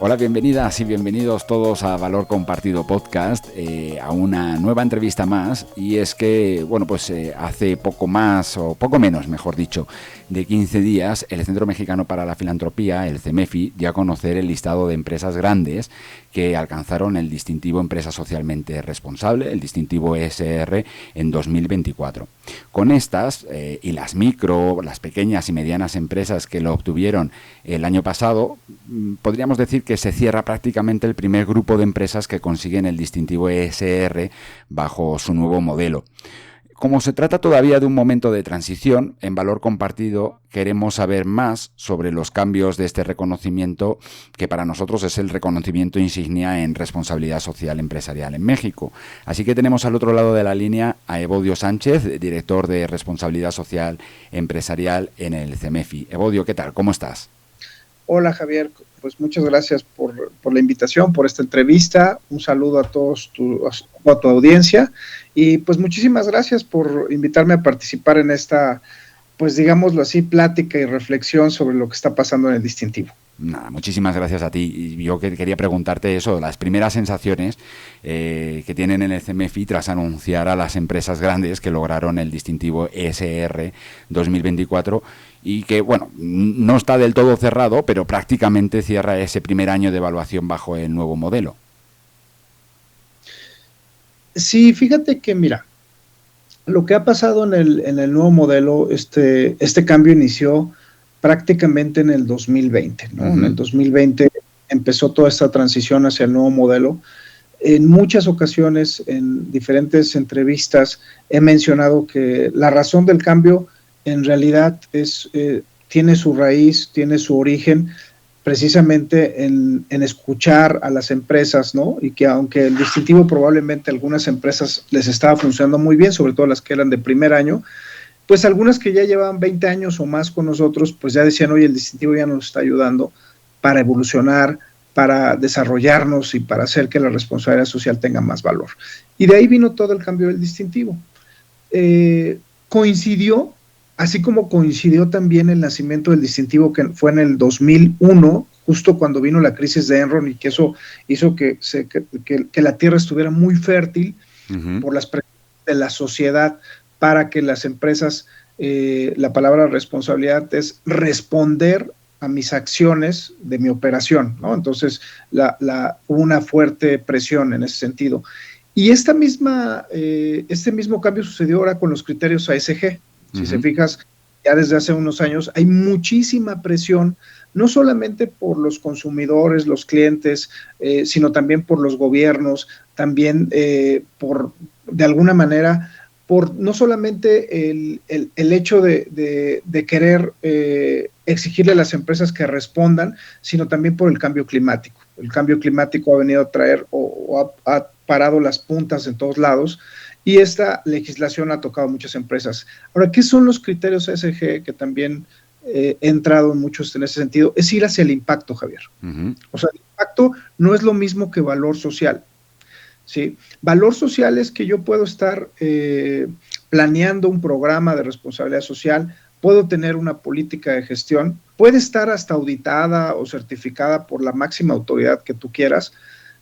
Hola, bienvenidas y bienvenidos todos a Valor Compartido Podcast, a una nueva entrevista más. Y es que, hace poco más, o poco menos, mejor dicho, de 15 días, el Centro Mexicano para la Filantropía, el CEMEFI, dio a conocer el listado de empresas grandes que alcanzaron el distintivo Empresa Socialmente Responsable, el distintivo ESR, en 2024. Con estas y las pequeñas y medianas empresas que lo obtuvieron el año pasado, podríamos decir que se cierra prácticamente el primer grupo de empresas que consiguen el distintivo ESR bajo su nuevo modelo. Como se trata todavía de un momento de transición, en Valor Compartido queremos saber más sobre los cambios de este reconocimiento, que para nosotros es el reconocimiento insignia en responsabilidad social empresarial en México. Así que tenemos al otro lado de la línea a Evodio Sánchez, director de Responsabilidad Social Empresarial en el CEMEFI. Evodio, ¿qué tal? ¿Cómo estás? Hola, Javier, pues muchas gracias por la invitación, por esta entrevista. Un saludo a todos a tu audiencia y pues muchísimas gracias por invitarme a participar en esta, pues digámoslo así, plática y reflexión sobre lo que está pasando en el distintivo. Nada, muchísimas gracias a ti. Y yo quería preguntarte eso, las primeras sensaciones que tienen en el CEMEFI tras anunciar a las empresas grandes que lograron el distintivo ESR 2024 y que, bueno, no está del todo cerrado, pero prácticamente cierra ese primer año de evaluación bajo el nuevo modelo. Sí, fíjate que, mira, lo que ha pasado en el nuevo modelo, este cambio inició prácticamente en el 2020, ¿no? En el 2020 empezó toda esta transición hacia el nuevo modelo. En muchas ocasiones, en diferentes entrevistas, he mencionado que la razón del cambio en realidad tiene su raíz, tiene su origen precisamente en escuchar a las empresas, ¿no? Y que aunque el distintivo probablemente a algunas empresas les estaba funcionando muy bien, sobre todo las que eran de primer año, pues algunas que ya llevaban 20 años o más con nosotros, pues ya decían, oye, el distintivo ya nos está ayudando para evolucionar, para desarrollarnos y para hacer que la responsabilidad social tenga más valor. Y de ahí vino todo el cambio del distintivo. Coincidió, así como coincidió también el nacimiento del distintivo, que fue en el 2001, justo cuando vino la crisis de Enron, y que eso hizo que la tierra estuviera muy fértil por las presiones de la sociedad, para que las empresas, la palabra responsabilidad es responder a mis acciones de mi operación, ¿no? Entonces, hubo una fuerte presión en ese sentido. Y este mismo cambio sucedió ahora con los criterios ASG. Si se fijas, ya desde hace unos años hay muchísima presión, no solamente por los consumidores, los clientes, sino también por los gobiernos, también de alguna manera, por no solamente el hecho de querer exigirle a las empresas que respondan, sino también por el cambio climático. El cambio climático ha venido a traer o ha parado las puntas en todos lados, y esta legislación ha tocado a muchas empresas. Ahora, ¿qué son los criterios ESG? Que también he entrado en muchos en ese sentido. Es ir hacia el impacto, Javier. O sea, el impacto no es lo mismo que valor social. ¿Sí? Valor social es que yo puedo estar planeando un programa de responsabilidad social, puedo tener una política de gestión, puede estar hasta auditada o certificada por la máxima autoridad que tú quieras,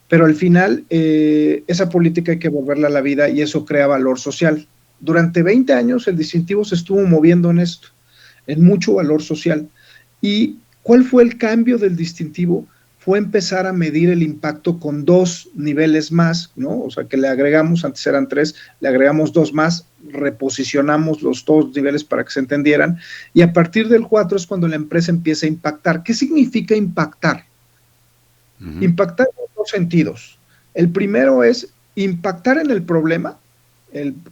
pero al final esa política hay que volverla a la vida y eso crea valor social. Durante 20 años el distintivo se estuvo moviendo en esto, en mucho valor social. ¿Y cuál fue el cambio del distintivo? Fue empezar a medir el impacto con 2 niveles más, ¿no? O sea, que le agregamos, antes eran 3, le agregamos 2 más, reposicionamos los 2 niveles para que se entendieran, y a partir del 4 es cuando la empresa empieza a impactar. ¿Qué significa impactar? Impactar en 2 sentidos. El primero es impactar en el problema,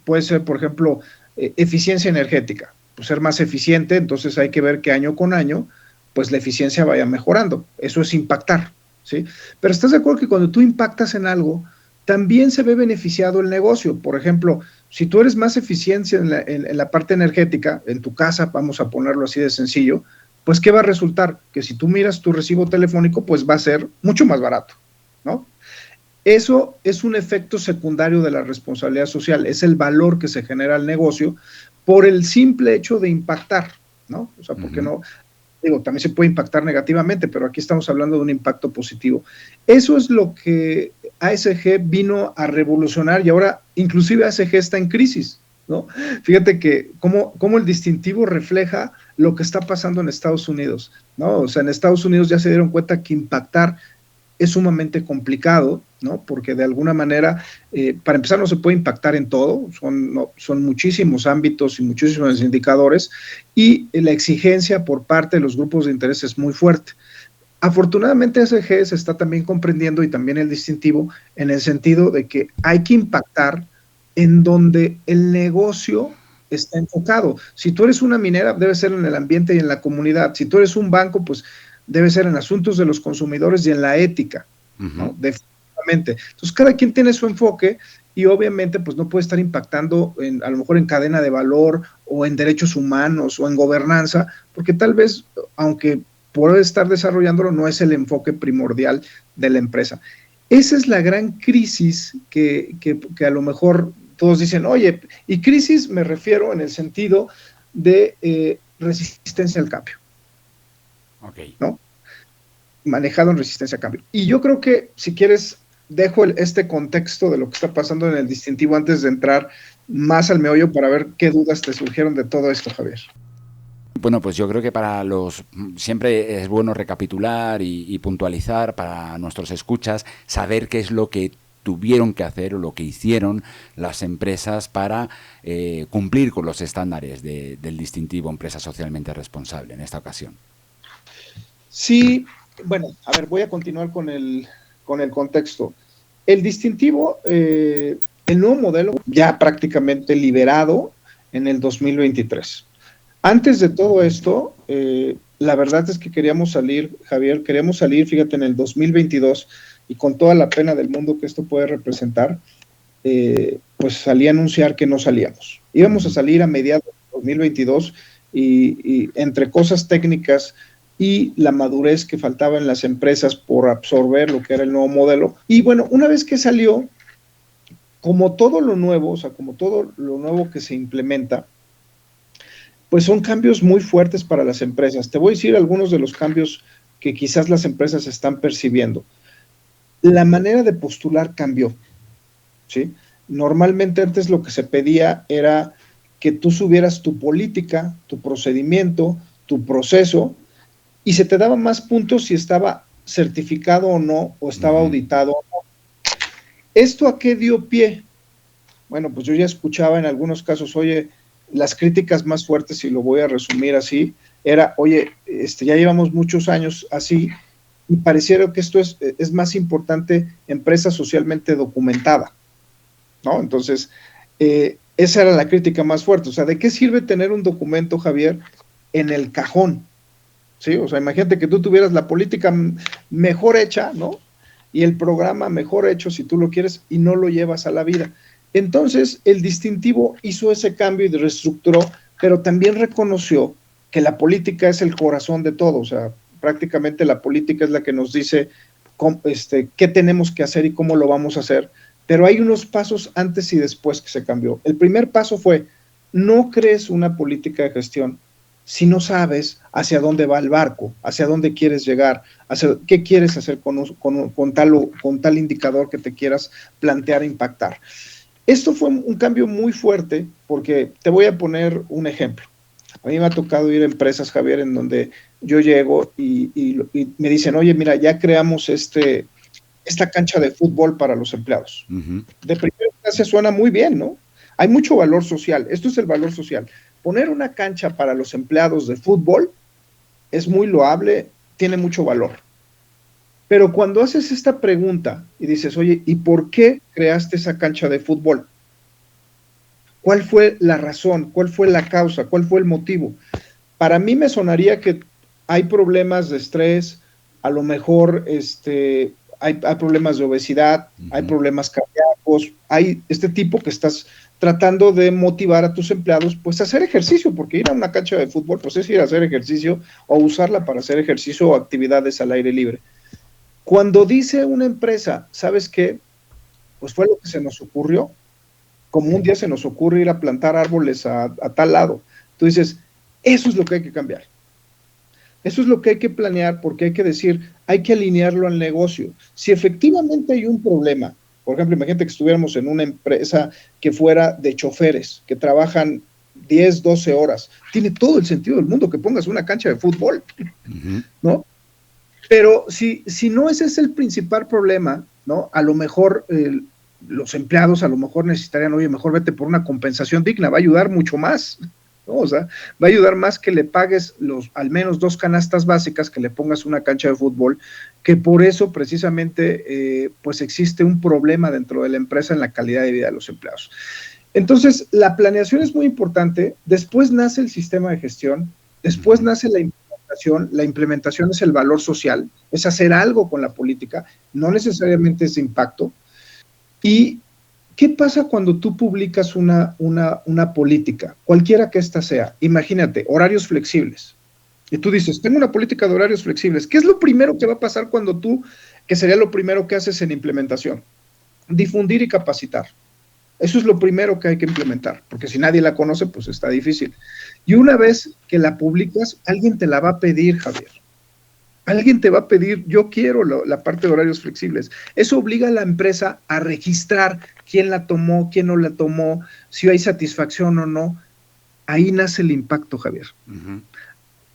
puede ser, por ejemplo, eficiencia energética, pues ser más eficiente, entonces hay que ver que año con año pues la eficiencia vaya mejorando. Eso es impactar, ¿sí? Pero ¿estás de acuerdo que cuando tú impactas en algo, también se ve beneficiado el negocio? Por ejemplo, si tú eres más eficiente en la parte energética, en tu casa, vamos a ponerlo así de sencillo, pues ¿qué va a resultar? Que si tú miras tu recibo telefónico, pues va a ser mucho más barato, ¿no? Eso es un efecto secundario de la responsabilidad social, es el valor que se genera al negocio por el simple hecho de impactar, ¿no? O sea, porque no... Digo, también se puede impactar negativamente, pero aquí estamos hablando de un impacto positivo. Eso es lo que ASG vino a revolucionar y ahora inclusive ASG está en crisis, ¿no? Fíjate que cómo el distintivo refleja lo que está pasando en Estados Unidos, ¿no? O sea, en Estados Unidos ya se dieron cuenta que impactar es sumamente complicado, ¿no? Porque de alguna manera, para empezar, no se puede impactar en todo, son muchísimos ámbitos y muchísimos indicadores, y la exigencia por parte de los grupos de interés es muy fuerte. Afortunadamente, SG se está también comprendiendo y también el distintivo en el sentido de que hay que impactar en donde el negocio está enfocado. Si tú eres una minera, debe ser en el ambiente y en la comunidad. Si tú eres un banco, pues debe ser en asuntos de los consumidores y en la ética, ¿no? Definitivamente. Entonces, cada quien tiene su enfoque y obviamente pues no puede estar impactando a lo mejor en cadena de valor o en derechos humanos o en gobernanza, porque tal vez, aunque puede estar desarrollándolo, no es el enfoque primordial de la empresa. Esa es la gran crisis que a lo mejor todos dicen, oye, y crisis me refiero en el sentido de resistencia al cambio. Okay. ¿No? Manejado en resistencia a cambio. Y yo creo que, si quieres, dejo este contexto de lo que está pasando en el distintivo antes de entrar más al meollo para ver qué dudas te surgieron de todo esto, Javier. Bueno, pues yo creo que siempre es bueno recapitular y puntualizar para nuestros escuchas, saber qué es lo que tuvieron que hacer o lo que hicieron las empresas para cumplir con los estándares del distintivo empresa socialmente responsable en esta ocasión. Sí, bueno, a ver, voy a continuar con el contexto. El distintivo, el nuevo modelo ya prácticamente liberado en el 2023. Antes de todo esto, la verdad es que queríamos salir, Javier, fíjate, en el 2022, y con toda la pena del mundo que esto puede representar, pues salí a anunciar que no salíamos. Íbamos a salir a mediados de 2022 y entre cosas técnicas y la madurez que faltaba en las empresas por absorber lo que era el nuevo modelo. Y bueno, una vez que salió, como todo lo nuevo, o sea, como todo lo nuevo que se implementa, pues son cambios muy fuertes para las empresas. Te voy a decir algunos de los cambios que quizás las empresas están percibiendo. La manera de postular cambió, ¿sí? Normalmente antes lo que se pedía era que tú subieras tu política, tu procedimiento, tu proceso, y se te daban más puntos si estaba certificado o no, o estaba auditado o no. ¿Esto a qué dio pie? Bueno, pues yo ya escuchaba en algunos casos, oye, las críticas más fuertes, y lo voy a resumir así, era, oye, ya llevamos muchos años así, y pareciera que esto es más importante empresa socialmente documentada, ¿no? Entonces, esa era la crítica más fuerte. O sea, ¿de qué sirve tener un documento, Javier, en el cajón? ¿Sí? O sea, imagínate que tú tuvieras la política mejor hecha, ¿no? Y el programa mejor hecho, si tú lo quieres, y no lo llevas a la vida. Entonces, el distintivo hizo ese cambio y reestructuró, pero también reconoció que la política es el corazón de todo. O sea, prácticamente la política es la que nos dice qué tenemos que hacer y cómo lo vamos a hacer. Pero hay unos pasos antes y después que se cambió. El primer paso fue, no crees una política de gestión si no sabes hacia dónde va el barco, hacia dónde quieres llegar, qué quieres hacer con tal indicador que te quieras plantear e impactar. Esto fue un cambio muy fuerte, porque te voy a poner un ejemplo. A mí me ha tocado ir a empresas, Javier, en donde yo llego y me dicen, oye, mira, ya creamos esta cancha de fútbol para los empleados. De primera instancia suena muy bien, ¿no? Hay mucho valor social. Esto es el valor social. Poner una cancha para los empleados de fútbol es muy loable, tiene mucho valor. Pero cuando haces esta pregunta y dices, oye, ¿y por qué creaste esa cancha de fútbol? ¿Cuál fue la razón? ¿Cuál fue la causa? ¿Cuál fue el motivo? Para mí me sonaría que hay problemas de estrés, a lo mejor hay problemas de obesidad, hay problemas cardíacos, hay este tipo que estás tratando de motivar a tus empleados pues a hacer ejercicio, porque ir a una cancha de fútbol pues es ir a hacer ejercicio o usarla para hacer ejercicio o actividades al aire libre. Cuando dice una empresa, ¿sabes qué? Pues fue lo que se nos ocurrió, como un día se nos ocurre ir a plantar árboles a tal lado. Tú dices, eso es lo que hay que cambiar. Eso es lo que hay que planear, porque hay que decir, hay que alinearlo al negocio. Si efectivamente hay un problema, por ejemplo, imagínate que estuviéramos en una empresa que fuera de choferes, que trabajan 10, 12 horas, tiene todo el sentido del mundo que pongas una cancha de fútbol, ¿no? Pero si no ese es el principal problema, ¿no? A lo mejor los empleados a lo mejor necesitarían, oye, mejor vete por una compensación digna, va a ayudar mucho más, ¿no? O sea, va a ayudar más que le pagues al menos 2 canastas básicas, que le pongas una cancha de fútbol, que por eso precisamente pues existe un problema dentro de la empresa en la calidad de vida de los empleados. Entonces, la planeación es muy importante, después nace el sistema de gestión, después nace la implementación es el valor social, es hacer algo con la política, no necesariamente es de impacto. ¿Y qué pasa cuando tú publicas una política, cualquiera que ésta sea? Imagínate, horarios flexibles. Y tú dices, tengo una política de horarios flexibles. ¿Qué es lo primero que va a pasar cuando que sería lo primero que haces en implementación? Difundir y capacitar. Eso es lo primero que hay que implementar, porque si nadie la conoce, pues está difícil. Y una vez que la publicas, alguien te la va a pedir, Javier. Alguien te va a pedir, yo quiero la parte de horarios flexibles. Eso obliga a la empresa a registrar quién la tomó, quién no la tomó, si hay satisfacción o no. Ahí nace el impacto, Javier.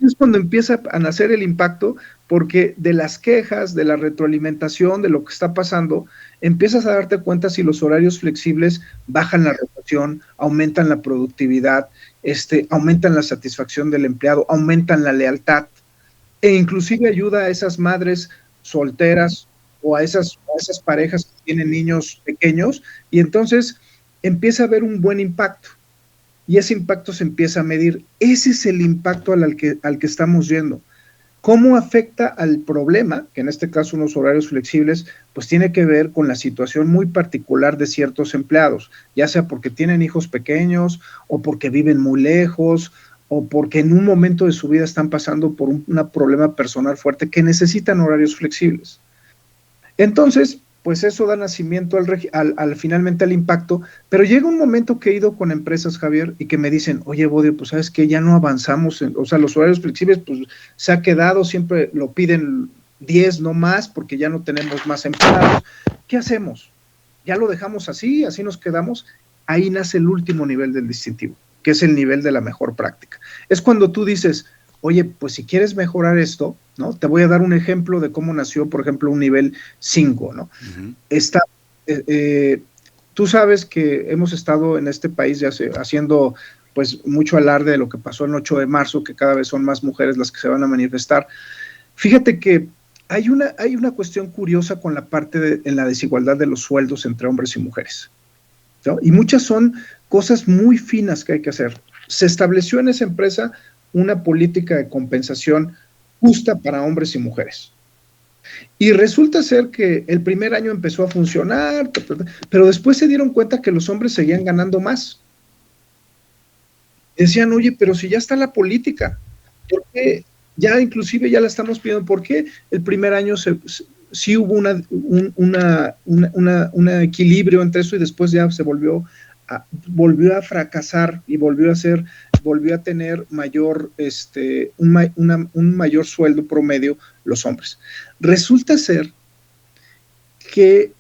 Es cuando empieza a nacer el impacto, porque de las quejas, de la retroalimentación, de lo que está pasando, empiezas a darte cuenta si los horarios flexibles bajan la rotación, aumentan la productividad, aumentan la satisfacción del empleado, aumentan la lealtad, e inclusive ayuda a esas madres solteras o a esas parejas que tienen niños pequeños, y entonces empieza a haber un buen impacto. Y ese impacto se empieza a medir. Ese es el impacto al que estamos yendo. ¿Cómo afecta al problema? Que en este caso unos horarios flexibles, pues tiene que ver con la situación muy particular de ciertos empleados, ya sea porque tienen hijos pequeños, o porque viven muy lejos, o porque en un momento de su vida están pasando por un problema personal fuerte que necesitan horarios flexibles. Entonces, pues eso da nacimiento finalmente al impacto, pero llega un momento que he ido con empresas, Javier, y que me dicen, oye, Bodio, pues sabes que ya no avanzamos, o sea, los horarios flexibles, pues se ha quedado, siempre lo piden 10, no más, porque ya no tenemos más empleados. ¿Qué hacemos? ¿Ya lo dejamos así nos quedamos? Ahí nace el último nivel del distintivo, que es el nivel de la mejor práctica. Es cuando tú dices, oye, pues si quieres mejorar esto, ¿no? Te voy a dar un ejemplo de cómo nació, por ejemplo, un nivel 5, ¿no? Tú sabes que hemos estado en este país ya haciendo pues mucho alarde de lo que pasó el 8 de marzo, que cada vez son más mujeres las que se van a manifestar. Fíjate que hay una cuestión curiosa con la parte en la desigualdad de los sueldos entre hombres y mujeres, ¿no? Y muchas son cosas muy finas que hay que hacer. Se estableció en esa empresa una política de compensación justa para hombres y mujeres. Y resulta ser que el primer año empezó a funcionar, pero después se dieron cuenta que los hombres seguían ganando más. Decían, oye, pero si ya está la política, ¿por qué? Ya inclusive ya la estamos pidiendo, ¿por qué el primer año sí hubo un equilibrio entre eso y después ya se volvió a fracasar y volvió a tener mayor, un mayor sueldo promedio los hombres? Resulta ser que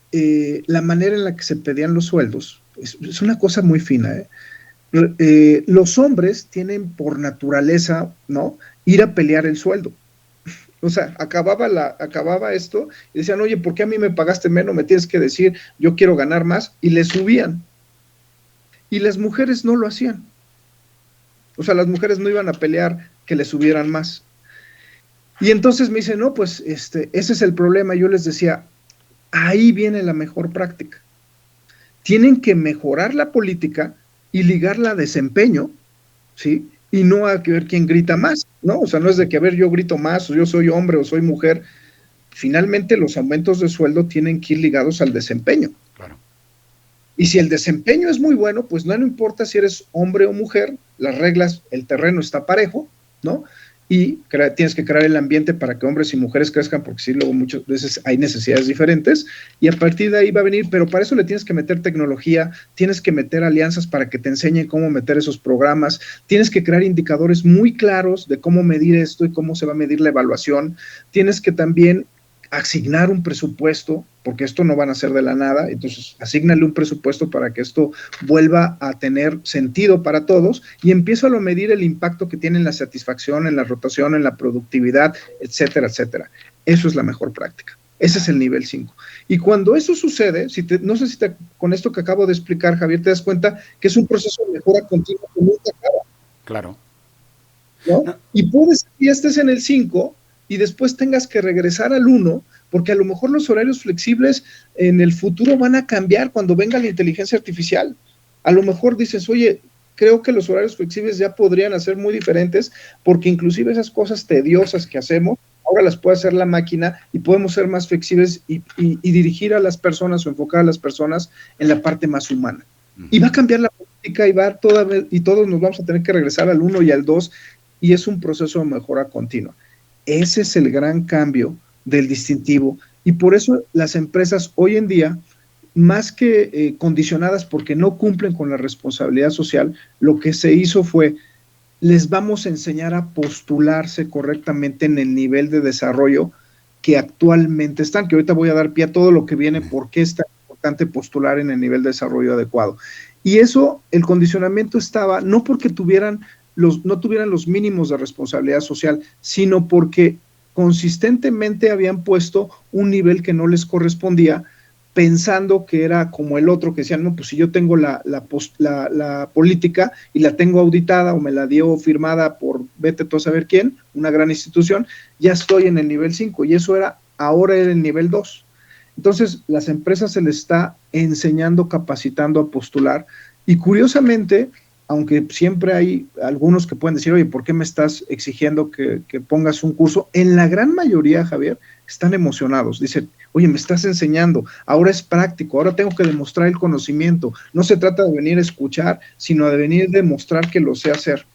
la manera en la que se pedían los sueldos es una cosa muy fina, los hombres tienen por naturaleza, ¿no?, ir a pelear el sueldo. O sea, acababa esto y decían, oye, ¿por qué a mí me pagaste menos? Me tienes que decir, yo quiero ganar más, y le subían. Y las mujeres no lo hacían. O sea, las mujeres no iban a pelear que le subieran más. Y entonces me dicen, no, pues ese es el problema. Yo les decía, ahí viene la mejor práctica. Tienen que mejorar la política y ligarla a desempeño, ¿sí? Y no a ver quién grita más, ¿no? O sea, no es de que, a ver, yo grito más, o yo soy hombre, o soy mujer. Finalmente, los aumentos de sueldo tienen que ir ligados al desempeño. Claro. Y si el desempeño es muy bueno, pues no importa si eres hombre o mujer, las reglas, el terreno está parejo, ¿no? y tienes que crear el ambiente para que hombres y mujeres crezcan, porque sí, luego muchas veces hay necesidades diferentes, y a partir de ahí va a venir, pero para eso le tienes que meter tecnología, tienes que meter alianzas para que te enseñen cómo meter esos programas, tienes que crear indicadores muy claros de cómo medir esto y cómo se va a medir la evaluación, tienes que también asignar un presupuesto, porque esto no van a ser de la nada, entonces asígnale un presupuesto para que esto vuelva a tener sentido para todos y empieza a medir el impacto que tiene en la satisfacción, en la rotación, en la productividad, etcétera, etcétera. Eso es la mejor práctica. Ese es el nivel 5. Y cuando eso sucede, no sé si con esto que acabo de explicar, Javier, te das cuenta que es un proceso de mejora continua que nunca acaba. Claro. ¿No? Y puedes que ya estés en el 5 y después tengas que regresar al 1, porque a lo mejor los horarios flexibles en el futuro van a cambiar cuando venga la inteligencia artificial. A lo mejor dices, oye, creo que los horarios flexibles ya podrían ser muy diferentes, porque inclusive esas cosas tediosas que hacemos, ahora las puede hacer la máquina y podemos ser más flexibles y dirigir a las personas o enfocar a las personas en la parte más humana. Y va a cambiar la política y todos nos vamos a tener que regresar al 1 y al 2, y es un proceso de mejora continua. Ese es el gran cambio del distintivo, y por eso las empresas hoy en día, más que condicionadas porque no cumplen con la responsabilidad social, lo que se hizo fue, les vamos a enseñar a postularse correctamente en el nivel de desarrollo que actualmente están, que ahorita voy a dar pie a todo lo que viene, por qué es tan importante postular en el nivel de desarrollo adecuado. Y eso, el condicionamiento estaba, no porque no tuvieran los mínimos de responsabilidad social, sino porque consistentemente habían puesto un nivel que no les correspondía, pensando que era como el otro, que decían, no, pues si yo tengo la política y la tengo auditada o me la dio firmada por vete tú a saber quién, una gran institución, ya estoy en el nivel 5, y eso ahora era el nivel 2. Entonces, las empresas se les está enseñando, capacitando a postular, y curiosamente, aunque siempre hay algunos que pueden decir, oye, ¿por qué me estás exigiendo que pongas un curso? En la gran mayoría, Javier, están emocionados. Dicen, oye, me estás enseñando, ahora es práctico, ahora tengo que demostrar el conocimiento. No se trata de venir a escuchar, sino de venir a demostrar que lo sé hacer.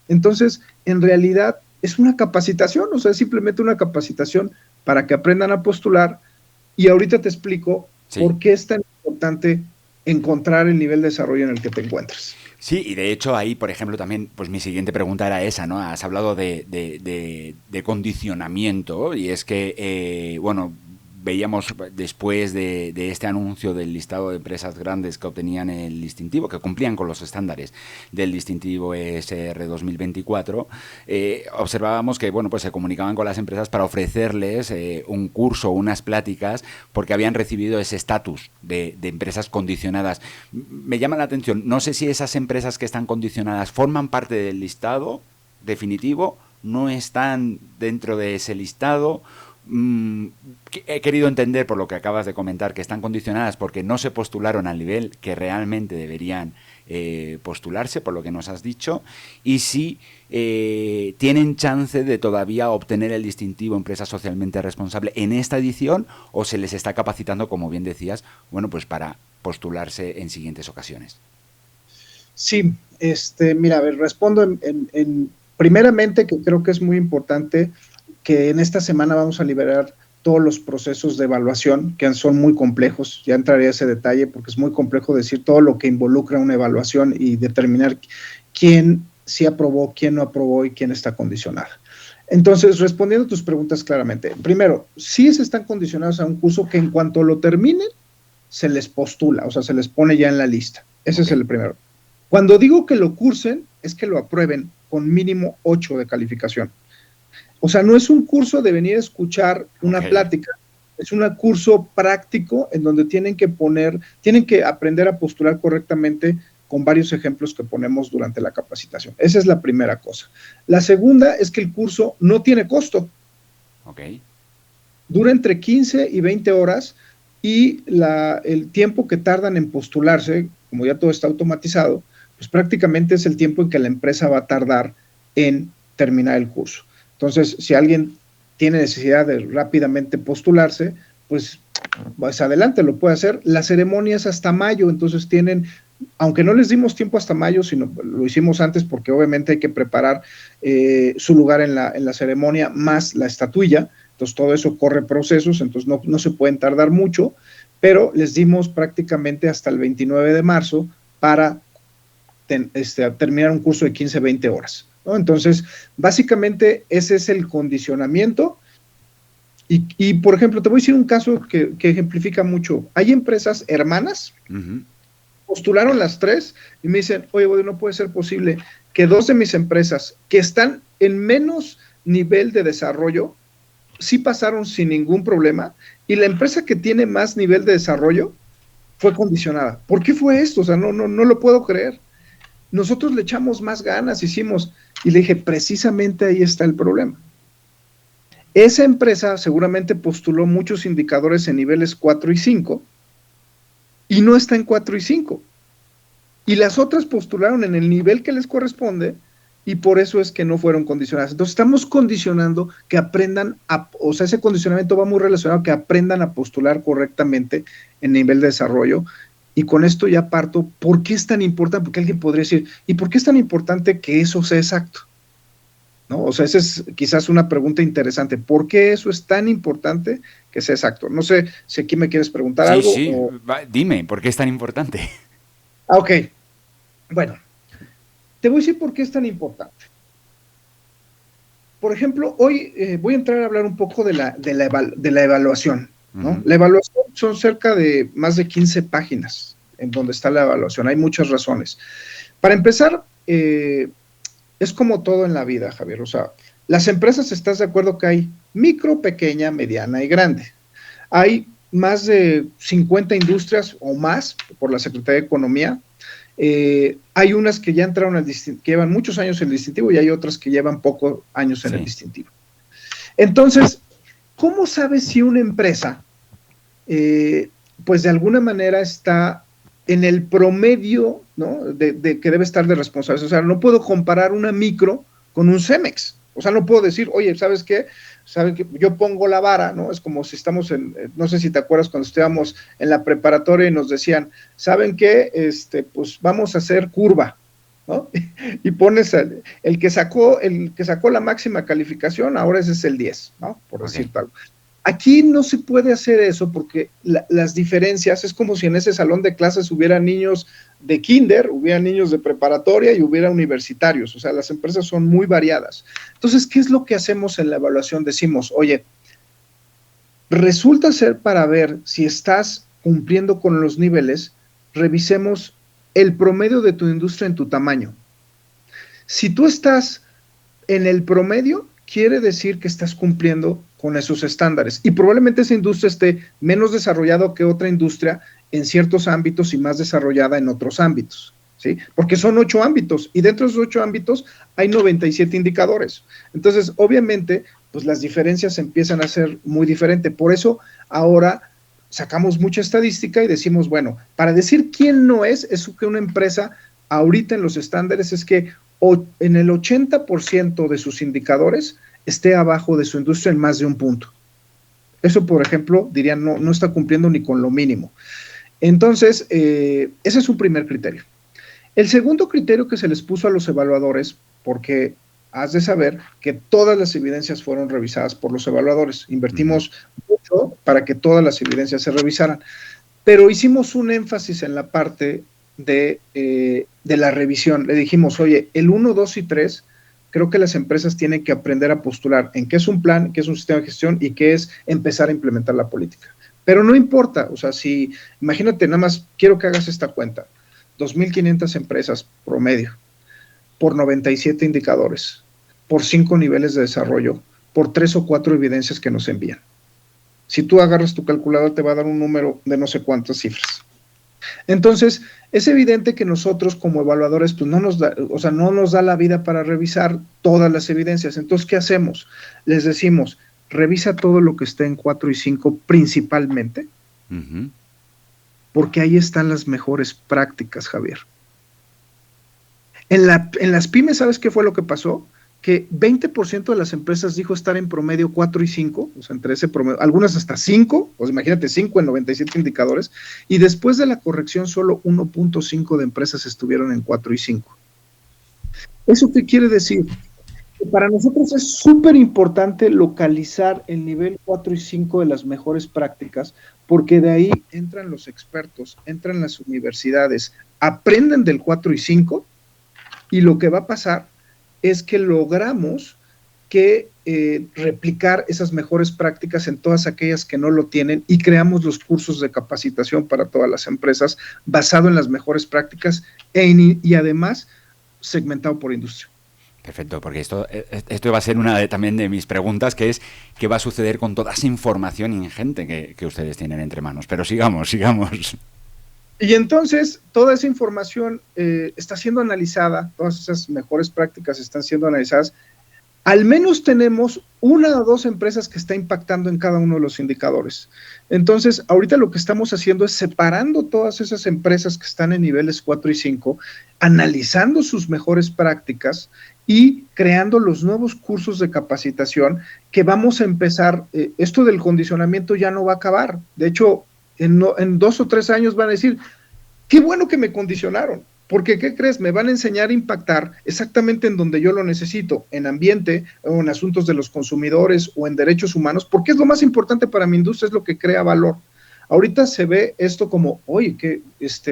Entonces, en realidad, es una capacitación, o sea, es simplemente una capacitación para que aprendan a postular. Y ahorita te explico por qué es tan importante encontrar el nivel de desarrollo en el que te encuentras. Sí, y de hecho ahí, por ejemplo, también, pues mi siguiente pregunta era esa, ¿no? Has hablado de condicionamiento, y es que, bueno, veíamos después de este anuncio del listado de empresas grandes que obtenían el distintivo, que cumplían con los estándares del distintivo ESR 2024, observábamos que, bueno, pues se comunicaban con las empresas para ofrecerles un curso, unas pláticas, porque habían recibido ese estatus de empresas condicionadas. Me llama la atención, no sé si esas empresas que están condicionadas forman parte del listado definitivo, no están dentro de ese listado. He querido entender, por lo que acabas de comentar, que están condicionadas porque no se postularon al nivel que realmente deberían postularse, por lo que nos has dicho, y si tienen chance de todavía obtener el distintivo Empresa Socialmente Responsable en esta edición, o se les está capacitando, como bien decías, bueno, pues para postularse en siguientes ocasiones. Sí, mira, a ver, respondo primeramente, que creo que es muy importante, que en esta semana vamos a liberar todos los procesos de evaluación, que son muy complejos. Ya entraré a ese detalle porque es muy complejo decir todo lo que involucra una evaluación y determinar quién sí aprobó, quién no aprobó y quién está condicionado. Entonces, respondiendo a tus preguntas claramente, primero, sí se están condicionados a un curso que en cuanto lo terminen, se les postula, o sea, se les pone ya en la lista. Ese es el primero. Cuando digo que lo cursen, es que lo aprueben con mínimo 8 de calificación. O sea, no es un curso de venir a escuchar una plática, es un curso práctico en donde tienen que aprender a postular correctamente con varios ejemplos que ponemos durante la capacitación. Esa es la primera cosa. La segunda es que el curso no tiene costo. Dura entre 15 y 20 horas y el tiempo que tardan en postularse, como ya todo está automatizado, pues prácticamente es el tiempo en que la empresa va a tardar en terminar el curso. Entonces, si alguien tiene necesidad de rápidamente postularse, pues adelante, lo puede hacer. La ceremonia es hasta mayo, entonces tienen aunque no les dimos tiempo hasta mayo, sino lo hicimos antes porque obviamente hay que preparar su lugar en la ceremonia, más la estatuilla, entonces todo eso corre procesos, entonces no se pueden tardar mucho, pero les dimos prácticamente hasta el 29 de marzo para terminar un curso de 15, 20 horas, ¿no? Entonces, básicamente ese es el condicionamiento. Y por ejemplo, te voy a decir un caso que ejemplifica mucho. Hay empresas hermanas, postularon las 3 y me dicen, oye, no puede ser posible que 2 de mis empresas que están en menos nivel de desarrollo sí pasaron sin ningún problema, y la empresa que tiene más nivel de desarrollo fue condicionada. ¿Por qué fue esto? O sea, no lo puedo creer. Nosotros le echamos más ganas, hicimos, y le dije, precisamente ahí está el problema. Esa empresa seguramente postuló muchos indicadores en niveles 4 y 5 y no está en 4 y 5. Y las otras postularon en el nivel que les corresponde y por eso es que no fueron condicionadas. Entonces estamos condicionando que aprendan, o sea, ese condicionamiento va muy relacionado a que aprendan a postular correctamente en nivel de desarrollo. Y con esto ya parto, ¿por qué es tan importante? Porque alguien podría decir, ¿y por qué es tan importante que eso sea exacto? ¿No? O sea, esa es quizás una pregunta interesante. ¿Por qué eso es tan importante que sea exacto? No sé si aquí me quieres preguntar algo. Sí, dime, ¿por qué es tan importante? Ok, bueno, te voy a decir por qué es tan importante. Por ejemplo, hoy voy a entrar a hablar un poco de la evaluación, ¿no? La evaluación son cerca de más de 15 páginas en donde está la evaluación. Hay muchas razones. Para empezar, es como todo en la vida, Javier. O sea, las empresas, ¿estás de acuerdo que hay micro, pequeña, mediana y grande? Hay más de 50 industrias o más por la Secretaría de Economía. Hay unas que ya entraron que llevan muchos años en el distintivo y hay otras que llevan pocos años en el distintivo. Entonces, ¿cómo sabes si una empresa, pues de alguna manera está en el promedio, ¿no? de que debe estar de responsabilidad? O sea, no puedo comparar una micro con un Cemex. O sea, no puedo decir, oye, ¿sabes qué? ¿Saben que yo pongo la vara, ¿no? Es como si estamos no sé si te acuerdas cuando estábamos en la preparatoria y nos decían, ¿saben qué? Pues vamos a hacer curva, ¿no? Y pones el que sacó la máxima calificación, ahora ese es el 10, ¿no? Por decirte algo. Aquí no se puede hacer eso porque las diferencias, es como si en ese salón de clases hubiera niños de kinder, hubiera niños de preparatoria y hubiera universitarios. O sea, las empresas son muy variadas. Entonces, ¿qué es lo que hacemos en la evaluación? Decimos, oye, resulta ser para ver si estás cumpliendo con los niveles, revisemos el promedio de tu industria en tu tamaño. Si tú estás en el promedio, quiere decir que estás cumpliendo con esos estándares. Y probablemente esa industria esté menos desarrollada que otra industria en ciertos ámbitos y más desarrollada en otros ámbitos, ¿sí? Porque son 8 ámbitos y dentro de esos 8 ámbitos hay 97 indicadores. Entonces, obviamente, pues las diferencias empiezan a ser muy diferentes. Por eso, ahora sacamos mucha estadística y decimos, bueno, para decir quién no es que una empresa ahorita en los estándares es que en el 80% de sus indicadores esté abajo de su industria en más de un punto. Eso, por ejemplo, dirían, no está cumpliendo ni con lo mínimo. Entonces, ese es un primer criterio. El segundo criterio que se les puso a los evaluadores, porque has de saber que todas las evidencias fueron revisadas por los evaluadores. Invertimos mucho para que todas las evidencias se revisaran, pero hicimos un énfasis en la parte de la revisión. Le dijimos, oye, el 1, 2 y 3, creo que las empresas tienen que aprender a postular en qué es un plan, qué es un sistema de gestión y qué es empezar a implementar la política. Pero no importa, o sea, si, imagínate, nada más quiero que hagas esta cuenta, 2.500 empresas promedio, por 97 indicadores, por 5 niveles de desarrollo, por 3 o 4 evidencias que nos envían. Si tú agarras tu calculadora, te va a dar un número de no sé cuántas cifras. Entonces, es evidente que nosotros como evaluadores, pues no nos da la vida para revisar todas las evidencias. Entonces, ¿qué hacemos? Les decimos, revisa todo lo que esté en 4 y 5 principalmente, porque ahí están las mejores prácticas, Javier. En las pymes, ¿sabes qué fue lo que pasó? que 20% de las empresas dijo estar en promedio 4 y 5, o sea, entre ese promedio, algunas hasta 5, pues imagínate 5 en 97 indicadores, y después de la corrección solo 1.5 de empresas estuvieron en 4 y 5. ¿Eso qué quiere decir? Que para nosotros es súper importante localizar el nivel 4 y 5 de las mejores prácticas, porque de ahí entran los expertos, entran las universidades, aprenden del 4 y 5, y lo que va a pasar es que logramos que replicar esas mejores prácticas en todas aquellas que no lo tienen y creamos los cursos de capacitación para todas las empresas basado en las mejores prácticas y además segmentado por industria. Perfecto, porque esto va a ser una también de mis preguntas, que es qué va a suceder con toda esa información ingente que ustedes tienen entre manos. Pero sigamos. Y entonces, toda esa información está siendo analizada, todas esas mejores prácticas están siendo analizadas. Al menos tenemos 1 o 2 empresas que está impactando en cada uno de los indicadores. Entonces, ahorita lo que estamos haciendo es separando todas esas empresas que están en niveles 4 y 5, analizando sus mejores prácticas y creando los nuevos cursos de capacitación que vamos a empezar. Esto del condicionamiento ya no va a acabar. De hecho, en 2 o 3 años van a decir, qué bueno que me condicionaron, porque ¿qué crees? Me van a enseñar a impactar exactamente en donde yo lo necesito, en ambiente, o en asuntos de los consumidores, o en derechos humanos, porque es lo más importante para mi industria, es lo que crea valor. Ahorita se ve esto como, oye, que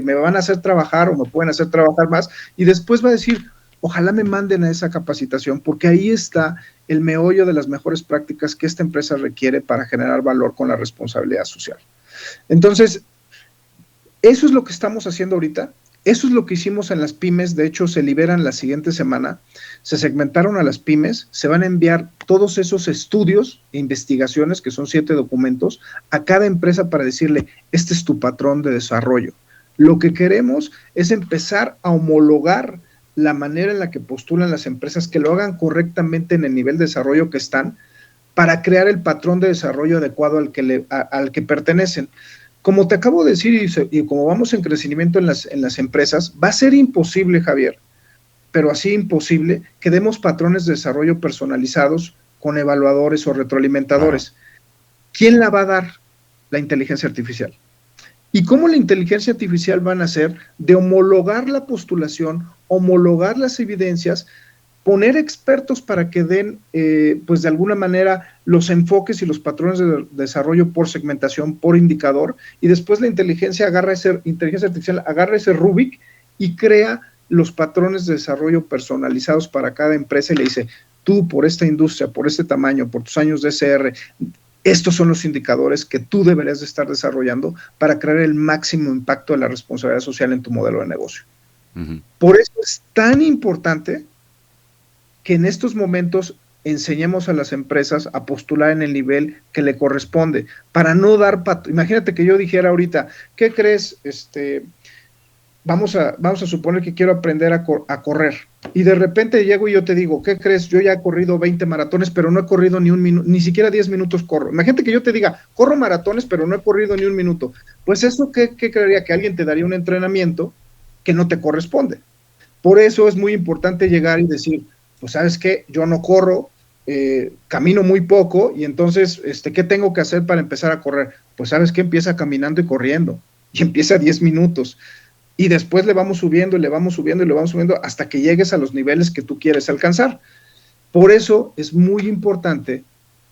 me van a hacer trabajar o me pueden hacer trabajar más, y después va a decir, ojalá me manden a esa capacitación, porque ahí está el meollo de las mejores prácticas que esta empresa requiere para generar valor con la responsabilidad social. Entonces, eso es lo que estamos haciendo ahorita. Eso es lo que hicimos en las pymes. De hecho, se liberan la siguiente semana. Se segmentaron a las pymes. Se van a enviar todos esos estudios e investigaciones, que son 7 documentos, a cada empresa para decirle, este es tu patrón de desarrollo. Lo que queremos es empezar a homologar la manera en la que postulan las empresas, que lo hagan correctamente en el nivel de desarrollo que están, para crear el patrón de desarrollo adecuado al que pertenecen. Como te acabo de decir, y como vamos en crecimiento en las empresas, va a ser imposible, Javier, pero así imposible, que demos patrones de desarrollo personalizados con evaluadores o retroalimentadores. ¿Quién la va a dar? La inteligencia artificial. ¿Y cómo la inteligencia artificial van a hacer? De homologar la postulación, homologar las evidencias, poner expertos para que den, pues de alguna manera, los enfoques y los patrones de desarrollo por segmentación, por indicador, y después la inteligencia artificial agarra ese Rubik y crea los patrones de desarrollo personalizados para cada empresa y le dice, tú por esta industria, por este tamaño, por tus años de SR, estos son los indicadores que tú deberías de estar desarrollando para crear el máximo impacto de la responsabilidad social en tu modelo de negocio. Uh-huh. Por eso es tan importante que en estos momentos enseñemos a las empresas a postular en el nivel que le corresponde, para no dar imagínate que yo dijera ahorita, ¿qué crees? Vamos a suponer que quiero aprender a correr, y de repente llego y yo te digo, ¿qué crees? Yo ya he corrido 20 maratones, pero no he corrido ni un minuto, ni siquiera 10 minutos corro. Imagínate que yo te diga, corro maratones, pero no he corrido ni un minuto. Pues eso, ¿qué creería? Que alguien te daría un entrenamiento que no te corresponde. Por eso es muy importante llegar y decir, pues ¿sabes qué? Yo no corro, camino muy poco, y entonces, ¿qué tengo que hacer para empezar a correr? Pues ¿sabes qué? Empieza caminando y corriendo, y empieza a 10 minutos, y después le vamos subiendo, y le vamos subiendo, y le vamos subiendo, hasta que llegues a los niveles que tú quieres alcanzar. Por eso es muy importante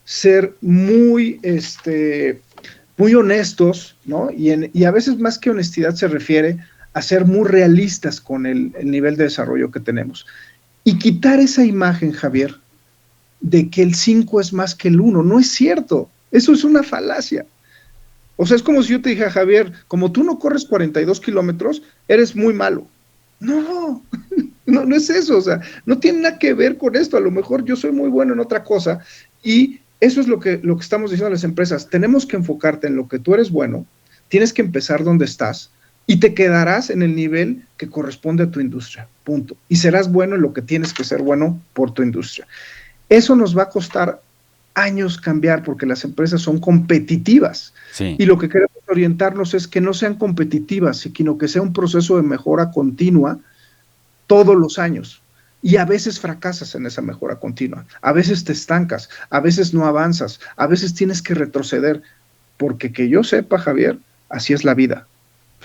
ser muy honestos, ¿no? Y a veces más que honestidad se refiere a ser muy realistas con el nivel de desarrollo que tenemos. Y quitar esa imagen, Javier, de que el 5 es más que el 1. No es cierto. Eso es una falacia. O sea, es como si yo te dijera, Javier, como tú no corres 42 kilómetros, eres muy malo. No, no es eso. O sea, no tiene nada que ver con esto. A lo mejor yo soy muy bueno en otra cosa. Y eso es lo que estamos diciendo a las empresas. Tenemos que enfocarte en lo que tú eres bueno. Tienes que empezar donde estás. Y te quedarás en el nivel que corresponde a tu industria, punto. Y serás bueno en lo que tienes que ser bueno por tu industria. Eso nos va a costar años cambiar, porque las empresas son competitivas. Sí. Y lo que queremos orientarnos es que no sean competitivas, sino que sea un proceso de mejora continua todos los años. Y a veces fracasas en esa mejora continua, a veces te estancas, a veces no avanzas, a veces tienes que retroceder, porque que yo sepa, Javier, así es la vida.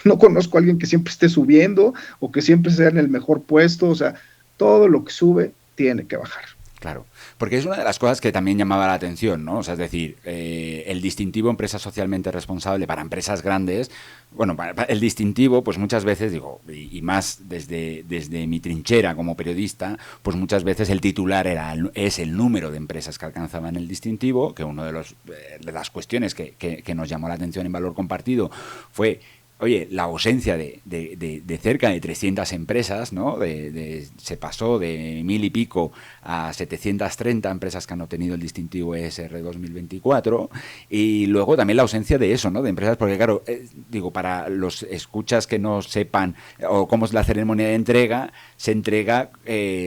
No conozco a alguien que siempre esté subiendo o que siempre sea en el mejor puesto, o sea, todo lo que sube tiene que bajar. Claro, porque es una de las cosas que también llamaba la atención, ¿no? O sea, es decir, el distintivo empresa socialmente responsable para empresas grandes, bueno, el distintivo, pues muchas veces, digo, y más desde mi trinchera como periodista, pues muchas veces el titular es el número de empresas que alcanzaban el distintivo, que una de las cuestiones que nos llamó la atención en Valor Compartido fue, oye, la ausencia de cerca de 300 empresas, ¿no? Se pasó de 1000 y pico a 730 empresas que han obtenido el distintivo ESR 2024, y luego también la ausencia de eso, ¿no? De empresas, porque claro, digo, para los escuchas que no sepan o cómo es la ceremonia de entrega, se entrega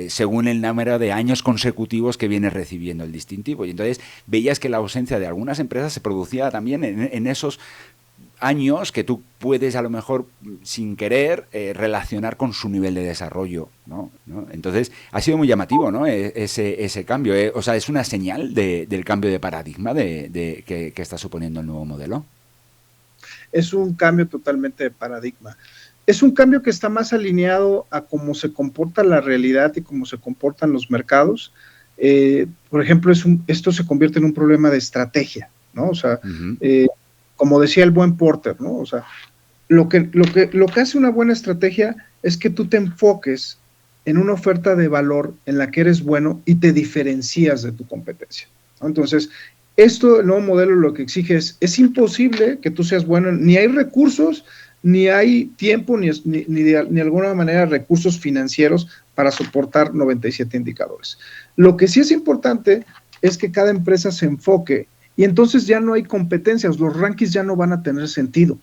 según el número de años consecutivos que viene recibiendo el distintivo, y entonces veías que la ausencia de algunas empresas se producía también en esos años que tú puedes a lo mejor sin querer relacionar con su nivel de desarrollo, ¿no? Entonces ha sido muy llamativo, ¿no? Ese cambio, o sea, es una señal del cambio de paradigma que está suponiendo el nuevo modelo. Es un cambio totalmente de paradigma. Es un cambio que está más alineado a cómo se comporta la realidad y cómo se comportan los mercados. Por ejemplo, esto se convierte en un problema de estrategia, ¿no? O sea, como decía el buen Porter, ¿no? O sea, lo que hace una buena estrategia es que tú te enfoques en una oferta de valor en la que eres bueno y te diferencias de tu competencia, ¿no? Entonces, el nuevo modelo lo que exige es imposible que tú seas bueno, ni hay recursos, ni hay tiempo, ni de alguna manera recursos financieros para soportar 97 indicadores. Lo que sí es importante es que cada empresa se enfoque y entonces ya no hay competencias, los rankings ya no van a tener sentido.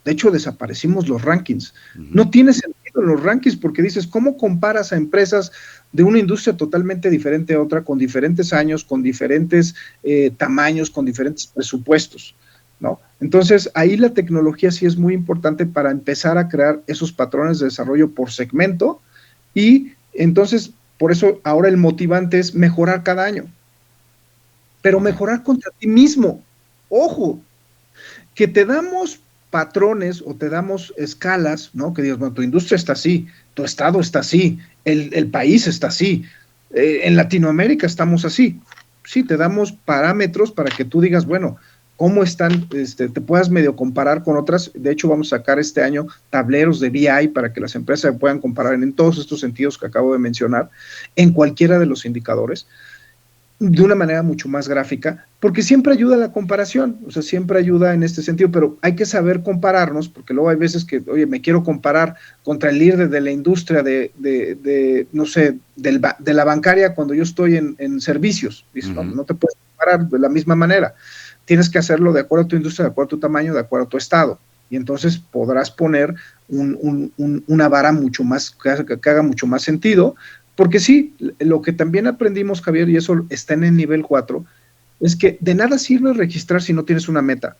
De hecho, desaparecimos los rankings. No tiene sentido los rankings porque dices, ¿cómo comparas a empresas de una industria totalmente diferente a otra, con diferentes años, con diferentes tamaños, con diferentes presupuestos, ¿no? Entonces, ahí la tecnología sí es muy importante para empezar a crear esos patrones de desarrollo por segmento y entonces, por eso ahora el motivante es mejorar cada año. Pero mejorar contra ti mismo. Ojo, que te damos patrones o te damos escalas, ¿no? Que digas, bueno, tu industria está así, tu estado está así, el país está así, en Latinoamérica estamos así. Sí, te damos parámetros para que tú digas, bueno, cómo están, te puedas medio comparar con otras. De hecho, vamos a sacar este año tableros de BI para que las empresas se puedan comparar en todos estos sentidos que acabo de mencionar, en cualquiera de los indicadores, de una manera mucho más gráfica, porque siempre ayuda a la comparación, o sea, siempre ayuda en este sentido, pero hay que saber compararnos, porque luego hay veces que, oye, me quiero comparar contra el líder de la industria no sé, de la bancaria cuando yo estoy en servicios, dices, no te puedes comparar de la misma manera, tienes que hacerlo de acuerdo a tu industria, de acuerdo a tu tamaño, de acuerdo a tu estado, y entonces podrás poner una vara mucho más, que haga mucho más sentido. Porque sí, lo que también aprendimos, Javier, y eso está en el nivel 4, es que de nada sirve registrar si no tienes una meta.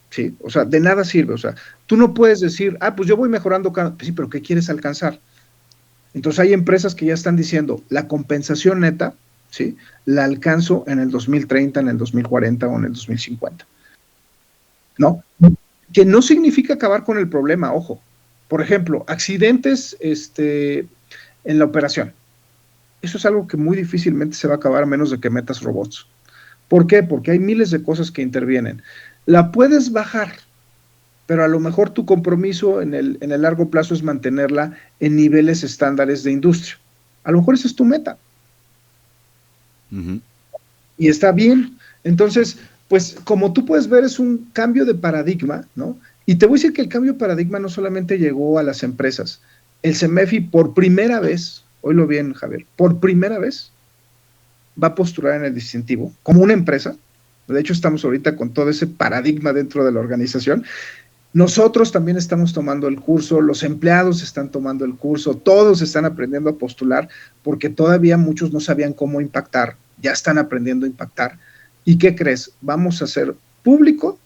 ¿Sí? O sea, de nada sirve. O sea, tú no puedes decir, pues yo voy mejorando cada... Sí, pero ¿qué quieres alcanzar? Entonces hay empresas que ya están diciendo, la compensación neta, ¿sí? La alcanzo en el 2030, en el 2040 o en el 2050. ¿No? Que no significa acabar con el problema, ojo. Por ejemplo, accidentes, en la operación. Eso es algo que muy difícilmente se va a acabar a menos de que metas robots. ¿Por qué? Porque hay miles de cosas que intervienen. La puedes bajar, pero a lo mejor tu compromiso en el largo plazo es mantenerla en niveles estándares de industria. A lo mejor esa es tu meta. Y está bien. Entonces, pues como tú puedes ver, es un cambio de paradigma, ¿no? Y te voy a decir que el cambio de paradigma no solamente llegó a las empresas. El CEMEFI por primera vez, oílo bien, Javier, por primera vez va a postular en el distintivo como una empresa. De hecho, estamos ahorita con todo ese paradigma dentro de la organización. Nosotros también estamos tomando el curso, los empleados están tomando el curso, todos están aprendiendo a postular porque todavía muchos no sabían cómo impactar, ya están aprendiendo a impactar. ¿Y qué crees? Vamos a hacer público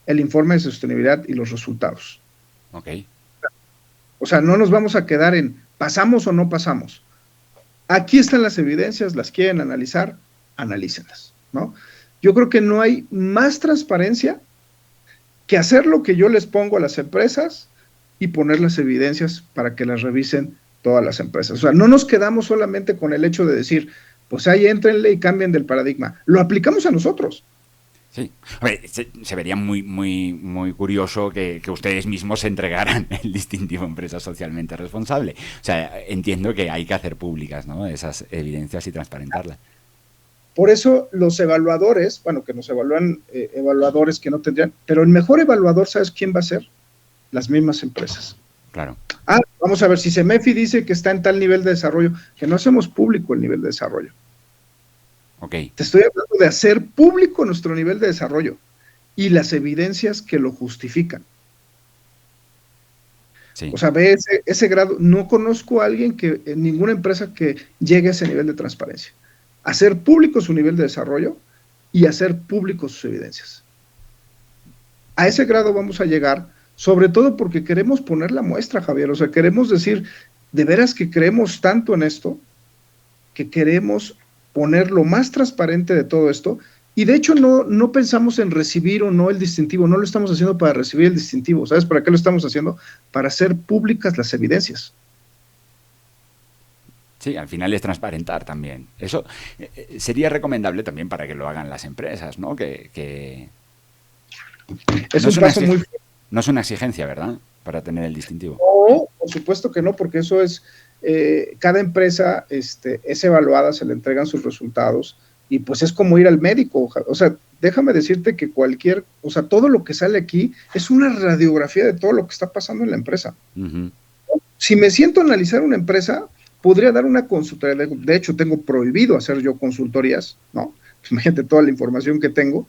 el informe de sostenibilidad y los resultados. Ok. O sea, no nos vamos a quedar en pasamos o no pasamos. Aquí están las evidencias, las quieren analizar, analícenlas, ¿no? Yo creo que no hay más transparencia que hacer lo que yo les pongo a las empresas y poner las evidencias para que las revisen todas las empresas. O sea, no nos quedamos solamente con el hecho de decir, pues ahí éntrenle y cambien del paradigma. Lo aplicamos a nosotros. Sí, a ver, se vería muy curioso que ustedes mismos entregaran el distintivo empresa socialmente responsable. O sea, entiendo que hay que hacer públicas, ¿no?, esas evidencias y transparentarlas. Por eso los evaluadores, bueno, que nos evalúan evaluadores que no tendrían, pero el mejor evaluador, ¿sabes quién va a ser? Las mismas empresas. Claro. Vamos a ver, si CEMEFI dice que está en tal nivel de desarrollo, que no hacemos público el nivel de desarrollo. Okay. Te estoy hablando de hacer público nuestro nivel de desarrollo y las evidencias que lo justifican. Sí. O sea, ve ese grado. No conozco a alguien ninguna empresa que llegue a ese nivel de transparencia. Hacer público su nivel de desarrollo y hacer público sus evidencias. A ese grado vamos a llegar, sobre todo porque queremos poner la muestra, Javier. O sea, queremos decir, de veras que creemos tanto en esto, que queremos poner lo más transparente de todo esto, y de hecho no pensamos en recibir o no el distintivo, no lo estamos haciendo para recibir el distintivo, ¿sabes para qué lo estamos haciendo? Para hacer públicas las evidencias. Sí, al final es transparentar también. Eso sería recomendable también para que lo hagan las empresas, ¿no? Es un paso muy fuerte. No es una exigencia, ¿verdad?, para tener el distintivo. No, por supuesto que no, porque eso es, cada empresa es evaluada, se le entregan sus resultados, y pues es como ir al médico. O sea, déjame decirte que todo lo que sale aquí es una radiografía de todo lo que está pasando en la empresa. Uh-huh. Si me siento a analizar una empresa, podría dar una consultoría. De hecho, tengo prohibido hacer yo consultorías, ¿no? Imagínate toda la información que tengo.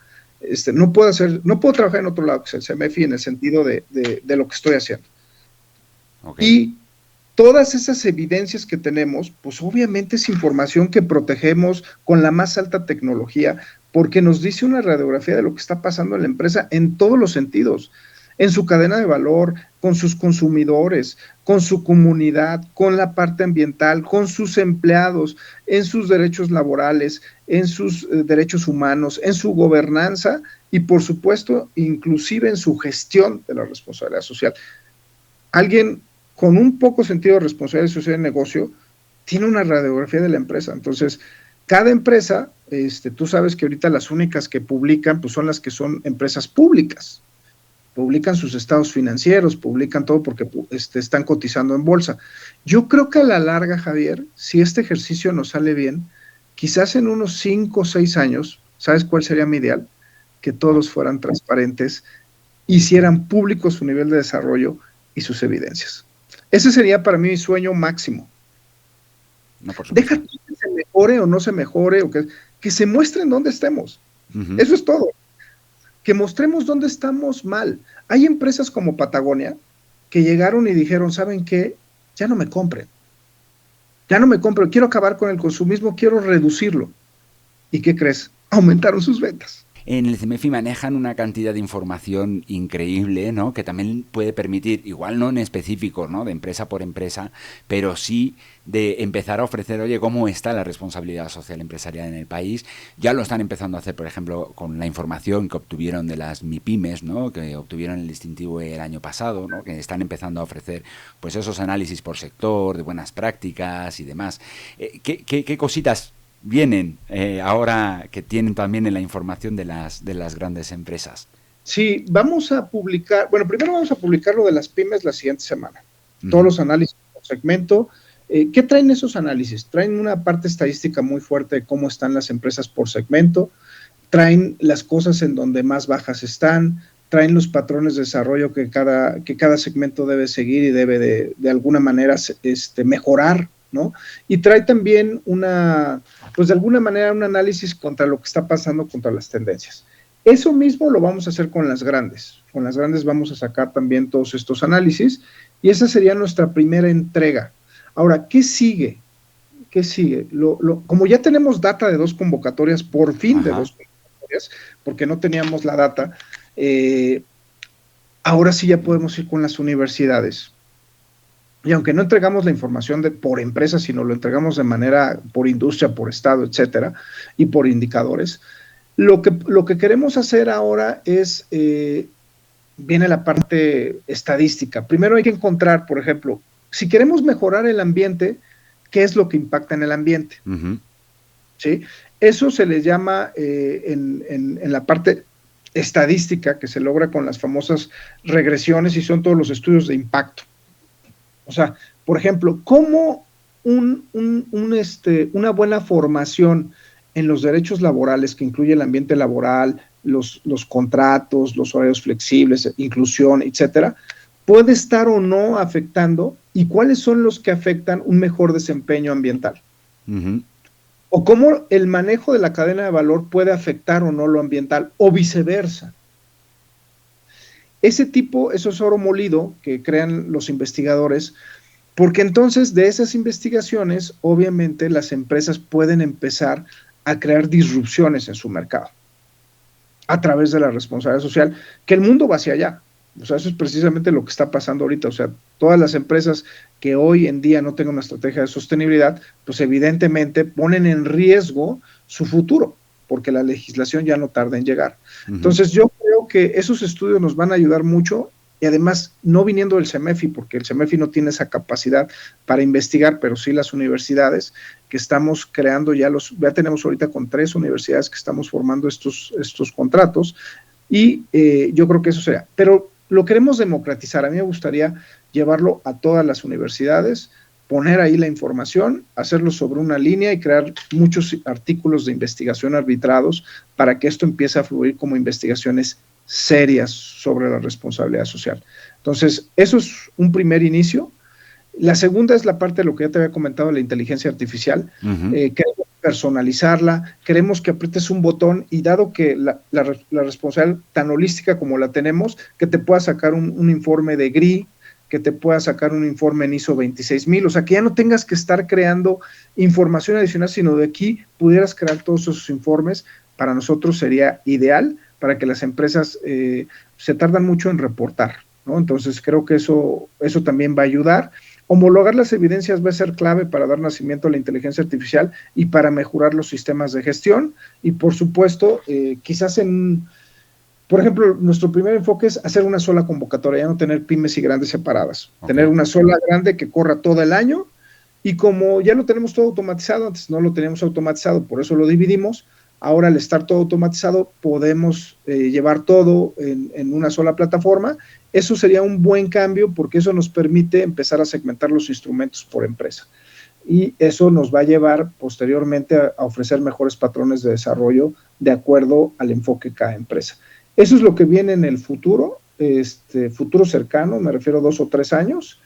No puedo trabajar en otro lado que sea el CEMEFI en el sentido de lo que estoy haciendo. Okay. Y todas esas evidencias que tenemos, pues obviamente es información que protegemos con la más alta tecnología, porque nos dice una radiografía de lo que está pasando en la empresa en todos los sentidos, en su cadena de valor, con sus consumidores, con su comunidad, con la parte ambiental, con sus empleados, en sus derechos laborales, en sus derechos humanos, en su gobernanza y, por supuesto, inclusive en su gestión de la responsabilidad social. Alguien con un poco sentido de responsabilidad social en negocio tiene una radiografía de la empresa. Entonces, cada empresa, tú sabes que ahorita las únicas que publican pues son las que son empresas públicas. Publican sus estados financieros, publican todo porque están cotizando en bolsa. Yo creo que a la larga, Javier, si este ejercicio nos sale bien, quizás en unos 5 o 6 años, ¿sabes cuál sería mi ideal? Que todos fueran transparentes, hicieran público su nivel de desarrollo y sus evidencias. Ese sería para mí mi sueño máximo. No, por supuesto. Deja que se mejore o no se mejore, o que se muestren dónde estemos. Uh-huh. Eso es todo. Que mostremos dónde estamos mal. Hay empresas como Patagonia que llegaron y dijeron, ¿saben qué? Ya no me compren. Quiero acabar con el consumismo, quiero reducirlo. ¿Y qué crees? Aumentaron sus ventas. En el CEMEFI manejan una cantidad de información increíble, ¿no?, que también puede permitir, igual no en específico, ¿no?, de empresa por empresa, pero sí de empezar a ofrecer, oye, ¿cómo está la responsabilidad social empresarial en el país? Ya lo están empezando a hacer, por ejemplo, con la información que obtuvieron de las MIPYMES, ¿no?, que obtuvieron el distintivo el año pasado, ¿no?, que están empezando a ofrecer pues esos análisis por sector, de buenas prácticas y demás. ¿Qué cositas vienen ahora que tienen también en la información de las grandes empresas? Sí, vamos a publicar, primero vamos a publicar lo de las pymes la siguiente semana. Uh-huh. Todos los análisis por segmento. ¿Qué traen esos análisis? Traen una parte estadística muy fuerte de cómo están las empresas por segmento, traen las cosas en donde más bajas están, traen los patrones de desarrollo que cada segmento debe seguir y debe de alguna manera mejorar, ¿no? Y trae también de alguna manera un análisis contra lo que está pasando, contra las tendencias. Eso mismo lo vamos a hacer con las grandes. Con las grandes vamos a sacar también todos estos análisis y esa sería nuestra primera entrega. Ahora, ¿qué sigue? Como ya tenemos data de 2 convocatorias, por fin de 2 convocatorias, porque no teníamos la data, ahora sí ya podemos ir con las universidades. y aunque no entregamos la información por empresa, sino lo entregamos de manera por industria, por estado, etcétera, y por indicadores, lo que queremos hacer ahora es, viene la parte estadística. Primero hay que encontrar, por ejemplo, si queremos mejorar el ambiente, ¿qué es lo que impacta en el ambiente? Uh-huh. ¿Sí? Eso se le llama en la parte estadística, que se logra con las famosas regresiones, y son todos los estudios de impacto. O sea, por ejemplo, ¿cómo una buena formación en los derechos laborales, que incluye el ambiente laboral, los contratos, los horarios flexibles, inclusión, etcétera, puede estar o no afectando, y cuáles son los que afectan un mejor desempeño ambiental? Uh-huh. O cómo el manejo de la cadena de valor puede afectar o no lo ambiental, o viceversa. Eso es oro molido que crean los investigadores, porque entonces de esas investigaciones, obviamente, las empresas pueden empezar a crear disrupciones en su mercado a través de la responsabilidad social, que el mundo va hacia allá. O sea, eso es precisamente lo que está pasando ahorita. O sea, todas las empresas que hoy en día no tengan una estrategia de sostenibilidad, pues evidentemente ponen en riesgo su futuro, porque la legislación ya no tarda en llegar. Uh-huh. Entonces, yo creo que esos estudios nos van a ayudar mucho, y además, no viniendo del CEMEFI, porque el CEMEFI no tiene esa capacidad para investigar, pero sí las universidades que estamos creando, ya tenemos ahorita con 3 universidades que estamos formando estos contratos, y yo creo que eso sería. Pero lo queremos democratizar. A mí me gustaría llevarlo a todas las universidades, poner ahí la información, hacerlo sobre una línea y crear muchos artículos de investigación arbitrados para que esto empiece a fluir como investigaciones serias sobre la responsabilidad social. Entonces, eso es un primer inicio. La segunda es la parte de lo que ya te había comentado, la inteligencia artificial. Uh-huh. Queremos personalizarla, queremos que aprietes un botón, y dado que la responsabilidad tan holística como la tenemos, que te pueda sacar un informe de GRI, que te pueda sacar un informe en ISO 26000, o sea, que ya no tengas que estar creando información adicional, sino de aquí pudieras crear todos esos informes. Para nosotros sería ideal, para que las empresas se tardan mucho en reportar, ¿no? Entonces creo que eso también va a ayudar. Homologar las evidencias va a ser clave para dar nacimiento a la inteligencia artificial y para mejorar los sistemas de gestión. Y por supuesto, quizás por ejemplo, nuestro primer enfoque es hacer una sola convocatoria, ya no tener pymes y grandes separadas. Okay. Tener una sola grande que corra todo el año, y como ya lo tenemos todo automatizado, antes no lo teníamos automatizado, por eso lo dividimos. Ahora, al estar todo automatizado, podemos llevar todo en una sola plataforma. Eso sería un buen cambio, porque eso nos permite empezar a segmentar los instrumentos por empresa. Y eso nos va a llevar posteriormente a ofrecer mejores patrones de desarrollo de acuerdo al enfoque de cada empresa. Eso es lo que viene en el futuro, futuro cercano, me refiero a 2 o 3 años,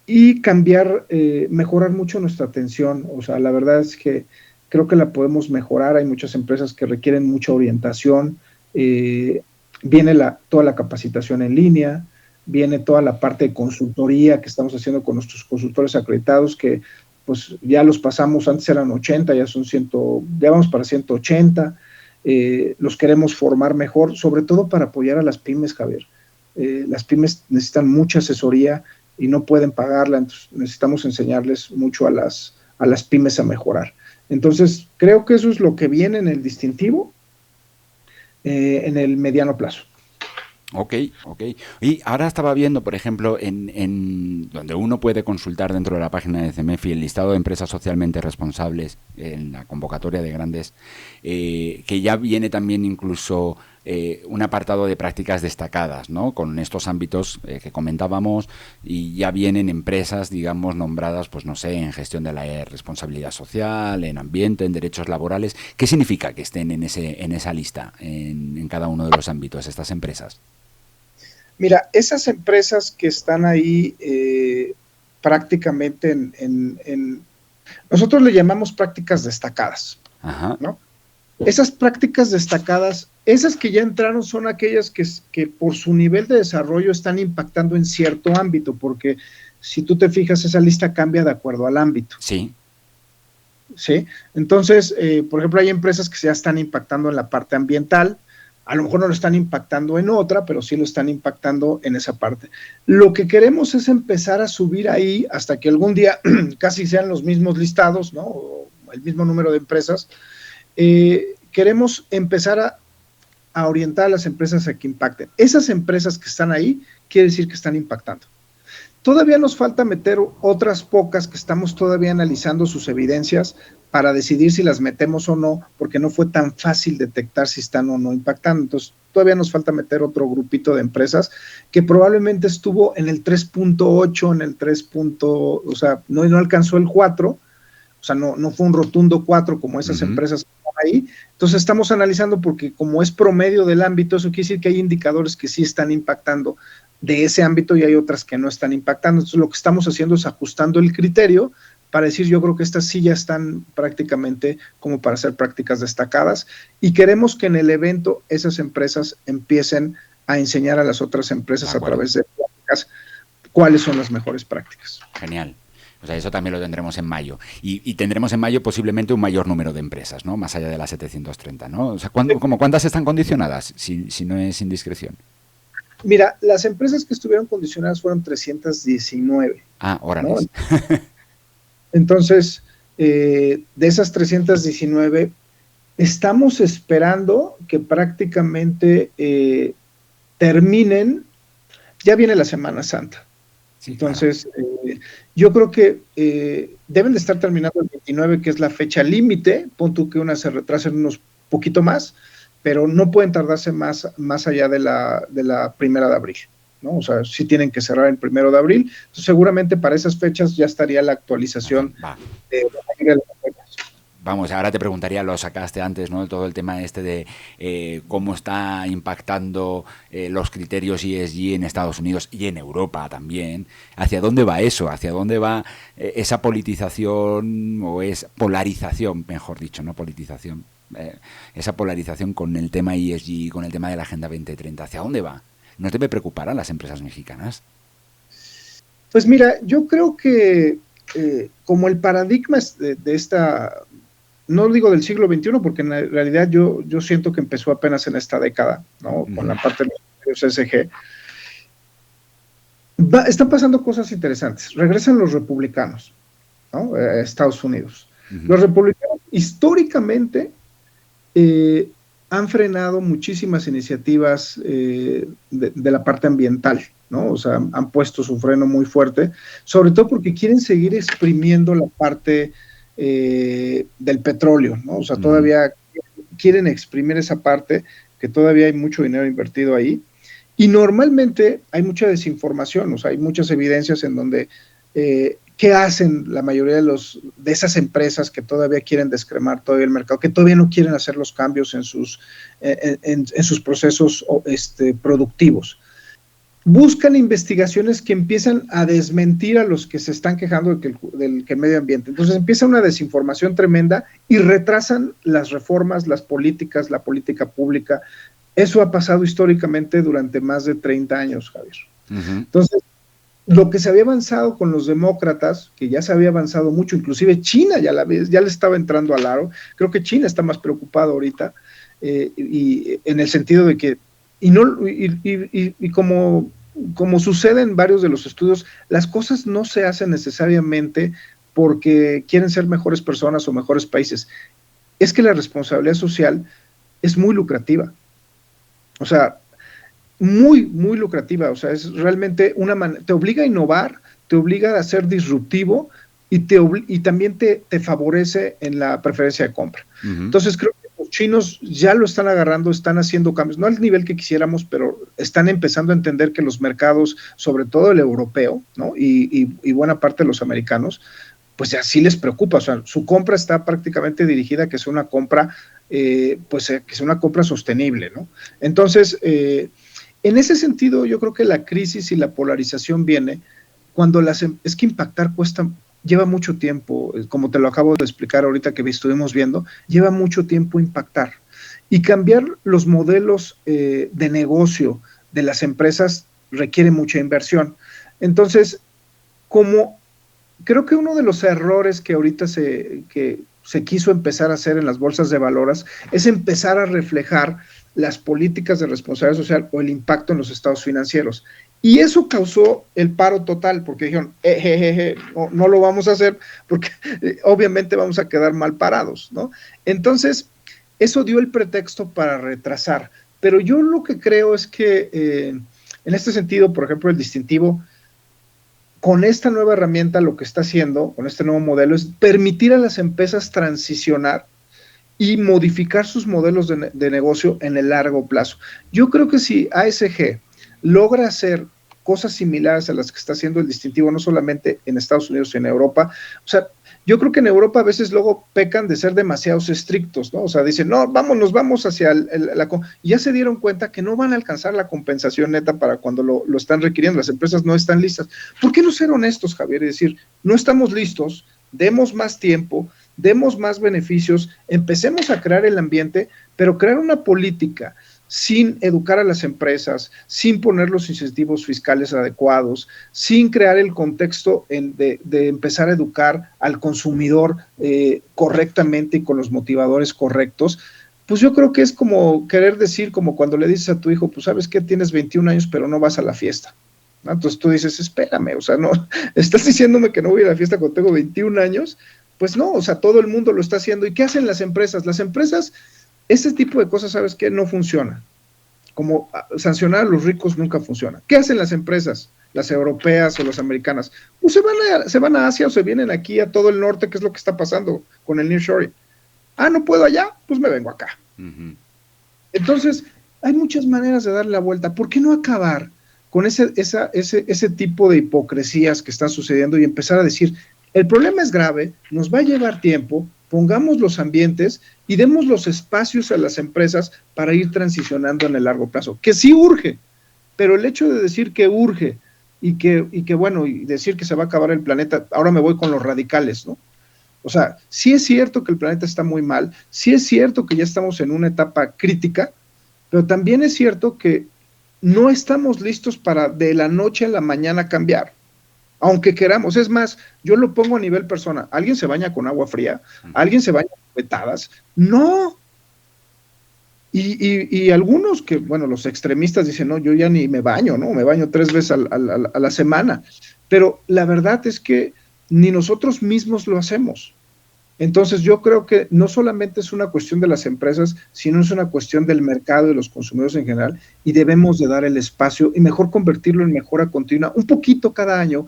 y cambiar, mejorar mucho nuestra atención. O sea, la verdad es que creo que la podemos mejorar. Hay muchas empresas que requieren mucha orientación. Viene toda la capacitación en línea, viene toda la parte de consultoría que estamos haciendo con nuestros consultores acreditados, que pues ya los pasamos, antes eran 80, ya son ya vamos para 180. Los queremos formar mejor, sobre todo para apoyar a las pymes, Javier. Las pymes necesitan mucha asesoría y no pueden pagarla, entonces necesitamos enseñarles mucho a las pymes a mejorar. Entonces, creo que eso es lo que viene en el distintivo en el mediano plazo. Ok. Y ahora estaba viendo, por ejemplo, en donde uno puede consultar dentro de la página de CEMEFI el listado de empresas socialmente responsables en la convocatoria de grandes, que ya viene también incluso un apartado de prácticas destacadas, ¿no? Con estos ámbitos que comentábamos, y ya vienen empresas, digamos, nombradas, pues no sé, en gestión de la responsabilidad social, en ambiente, en derechos laborales. ¿Qué significa que estén en esa lista, en cada uno de los ámbitos, estas empresas? Mira, esas empresas que están ahí prácticamente nosotros le llamamos prácticas destacadas. Ajá. ¿No? Esas prácticas destacadas, esas que ya entraron, son aquellas que por su nivel de desarrollo están impactando en cierto ámbito, porque si tú te fijas, esa lista cambia de acuerdo al ámbito. Sí. ¿Sí? Entonces, por ejemplo, hay empresas que ya están impactando en la parte ambiental, A lo mejor no lo están impactando en otra, pero sí lo están impactando en esa parte. Lo que queremos es empezar a subir ahí hasta que algún día casi sean los mismos listados, ¿no? O el mismo número de empresas. Queremos empezar a orientar a las empresas a que impacten. Esas empresas que están ahí, quiere decir que están impactando. Todavía nos falta meter otras pocas que estamos todavía analizando sus evidencias para decidir si las metemos o no, porque no fue tan fácil detectar si están o no impactando. Entonces, todavía nos falta meter otro grupito de empresas que probablemente estuvo en el 3.8, en el 3. O sea, no alcanzó el 4, o sea, no fue un rotundo 4 como esas empresas que están ahí. Entonces, estamos analizando porque como es promedio del ámbito, eso quiere decir que hay indicadores que sí están impactando de ese ámbito y hay otras que no están impactando. Entonces, lo que estamos haciendo es ajustando el criterio para decir, yo creo que estas sí ya están prácticamente como para hacer prácticas destacadas y queremos que en el evento esas empresas empiecen a enseñar a las otras empresas a través de prácticas cuáles son las mejores prácticas. Genial. O sea, eso también lo tendremos en mayo. Y tendremos en mayo posiblemente un mayor número de empresas, ¿no? Más allá de las 730, ¿no? O sea, ¿cuántas están condicionadas, si no es indiscreción? Mira, las empresas que estuvieron condicionadas fueron 319. Ah, órale. ¿No? Entonces, de esas 319, estamos esperando que prácticamente terminen, ya viene la Semana Santa. Sí, entonces, claro. Yo creo que deben de estar terminando el 29, que es la fecha límite, pon tú que una se retrasen unos poquito más, pero no pueden tardarse más allá de la 1 de abril, ¿no? O sea, sí tienen que cerrar el 1 de abril. Entonces, seguramente para esas fechas ya estaría la actualización de las fechas. Vamos, ahora te preguntaría, lo sacaste antes, ¿no? Todo el tema de cómo está impactando los criterios ESG en Estados Unidos y en Europa también. ¿Hacia dónde va eso? ¿Hacia dónde va esa politización o es polarización, mejor dicho, no politización? Esa polarización con el tema ESG, con el tema de la Agenda 2030, ¿hacia dónde va? ¿Nos debe preocupar a las empresas mexicanas? Pues mira, yo creo que como el paradigma de esta, no digo del siglo XXI, porque en realidad yo siento que empezó apenas en esta década, ¿no? Con la parte de los ESG. Están pasando cosas interesantes. Regresan los republicanos, ¿no? A Estados Unidos. Los republicanos históricamente han frenado muchísimas iniciativas de la parte ambiental, ¿no? O sea, han puesto su freno muy fuerte, sobre todo porque quieren seguir exprimiendo la parte del petróleo, ¿no? O sea, todavía quieren exprimir esa parte, que todavía hay mucho dinero invertido ahí, y normalmente hay mucha desinformación, o sea, hay muchas evidencias en donde ¿qué hacen la mayoría de esas empresas que todavía quieren descremar todavía el mercado, que todavía no quieren hacer los cambios en sus procesos productivos? Buscan investigaciones que empiezan a desmentir a los que se están quejando del medio ambiente. Entonces empieza una desinformación tremenda y retrasan las reformas, las políticas, la política pública. Eso ha pasado históricamente durante más de 30 años, Javier. Entonces, lo que se había avanzado con los demócratas, que ya se había avanzado mucho, inclusive China ya le estaba entrando al aro. Creo que China está más preocupado ahorita, y en el sentido de que, y como sucede en varios de los estudios, las cosas no se hacen necesariamente porque quieren ser mejores personas o mejores países. Es que la responsabilidad social es muy lucrativa. O sea, muy, muy lucrativa. O sea, es realmente te obliga a innovar, te obliga a ser disruptivo y también te favorece en la preferencia de compra. Entonces, creo que los chinos ya lo están agarrando, están haciendo cambios, no al nivel que quisiéramos, pero están empezando a entender que los mercados, sobre todo el europeo, ¿no? y buena parte de los americanos, pues así les preocupa. O sea, su compra está prácticamente dirigida a que sea una compra, que sea una compra sostenible, ¿no? Entonces, en ese sentido, yo creo que la crisis y la polarización viene cuando es que impactar lleva mucho tiempo, como te lo acabo de explicar ahorita que estuvimos viendo, lleva mucho tiempo impactar. Y cambiar los modelos de negocio de las empresas requiere mucha inversión. Entonces, creo que uno de los errores que ahorita se quiso empezar a hacer en las bolsas de valores es empezar a reflejar las políticas de responsabilidad social o el impacto en los estados financieros. Y eso causó el paro total, porque dijeron, no lo vamos a hacer porque obviamente vamos a quedar mal parados, ¿no? Entonces, eso dio el pretexto para retrasar. Pero yo lo que creo es que en este sentido, por ejemplo, el distintivo, con esta nueva herramienta lo que está haciendo, con este nuevo modelo, es permitir a las empresas transicionar y modificar sus modelos de negocio en el largo plazo. Yo creo que si ASG logra hacer cosas similares a las que está haciendo el distintivo, no solamente en Estados Unidos, sino en Europa, o sea, yo creo que en Europa a veces luego pecan de ser demasiados estrictos, ¿no? O sea, dicen, no, vamos hacia y ya se dieron cuenta que no van a alcanzar la compensación neta para cuando lo están requiriendo, las empresas no están listas. ¿Por qué no ser honestos, Javier? Y decir, no estamos listos, demos más tiempo, demos más beneficios, empecemos a crear el ambiente, pero crear una política sin educar a las empresas, sin poner los incentivos fiscales adecuados, sin crear el contexto de empezar a educar al consumidor correctamente y con los motivadores correctos, pues yo creo que es como querer decir, como cuando le dices a tu hijo, pues sabes que tienes 21 años pero no vas a la fiesta, ¿no? Entonces tú dices, espérame, o sea, no, estás diciéndome que no voy a la fiesta cuando tengo 21 años, pues no, o sea, todo el mundo lo está haciendo. ¿Y qué hacen las empresas? Las empresas, ese tipo de cosas, ¿sabes qué? No funciona. Como sancionar a los ricos nunca funciona. ¿Qué hacen las empresas? Las europeas o las americanas. Pues se van a Asia o se vienen aquí a todo el norte, que es lo que está pasando con el nearshoring. Ah, no puedo allá, pues me vengo acá. Uh-huh. Entonces, hay muchas maneras de darle la vuelta. ¿Por qué no acabar con ese tipo de hipocresías que están sucediendo y empezar a decir, el problema es grave, nos va a llevar tiempo, pongamos los ambientes y demos los espacios a las empresas para ir transicionando en el largo plazo, que sí urge, pero el hecho de decir que urge y que bueno, y decir que se va a acabar el planeta, ahora me voy con los radicales, ¿no? O sea, sí es cierto que el planeta está muy mal, sí es cierto que ya estamos en una etapa crítica, pero también es cierto que no estamos listos para de la noche a la mañana cambiar. Aunque queramos, es más, yo lo pongo a nivel persona, ¿alguien se baña con agua fría? ¿Alguien se baña con petadas? No. Y algunos que, bueno, los extremistas dicen, no, yo ya ni me baño, ¿no? Me baño 3 veces a la semana. Pero la verdad es que ni nosotros mismos lo hacemos. Entonces yo creo que no solamente es una cuestión de las empresas, sino es una cuestión del mercado y de los consumidores en general, y debemos de dar el espacio y mejor convertirlo en mejora continua, un poquito cada año,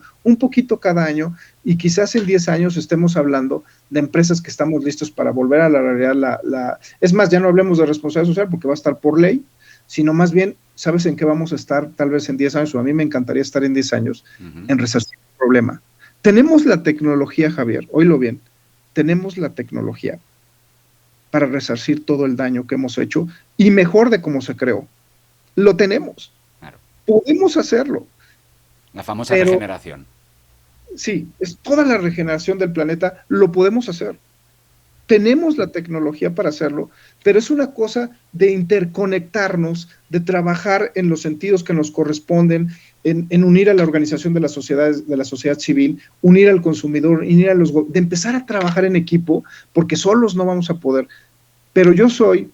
y quizás en 10 años estemos hablando de empresas que estamos listos para volver a la realidad. Es más, ya no hablemos de responsabilidad social porque va a estar por ley, sino más bien, ¿sabes en qué vamos a estar tal vez en 10 años? O a mí me encantaría estar en 10 años en resarcir el problema. Tenemos la tecnología, Javier, oílo bien, tenemos la tecnología para resarcir todo el daño que hemos hecho y mejor de cómo se creó. Lo tenemos. Claro. Podemos hacerlo. La famosa regeneración. Sí, es toda la regeneración del planeta, lo podemos hacer. Tenemos la tecnología para hacerlo, pero es una cosa de interconectarnos, de trabajar en los sentidos que nos corresponden, en unir a la organización de la sociedad civil, unir al consumidor, de empezar a trabajar en equipo, porque solos no vamos a poder. Pero yo soy,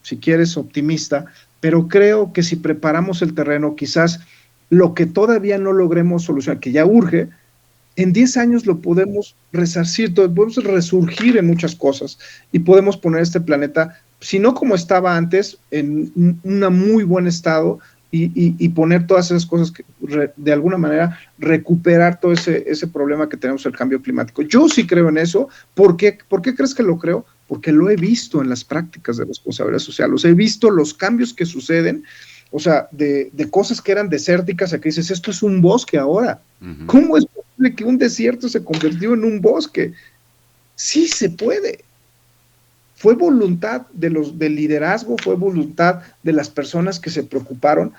si quieres, optimista, pero creo que si preparamos el terreno, quizás lo que todavía no logremos solucionar, que ya urge, en 10 años lo podemos resarcir, podemos resurgir en muchas cosas y podemos poner este planeta, si no como estaba antes, en un muy buen estado y poner todas esas cosas que de alguna manera recuperar todo ese problema que tenemos el cambio climático. Yo sí creo en eso. ¿Por qué crees que lo creo? Porque lo he visto en las prácticas de responsabilidad social, he visto los cambios que suceden, o sea, de cosas que eran desérticas a que dices, esto es un bosque ahora. Uh-huh. ¿Cómo es posible que un desierto se convirtió en un bosque? Sí se puede. Fue voluntad del liderazgo, fue voluntad de las personas que se preocuparon,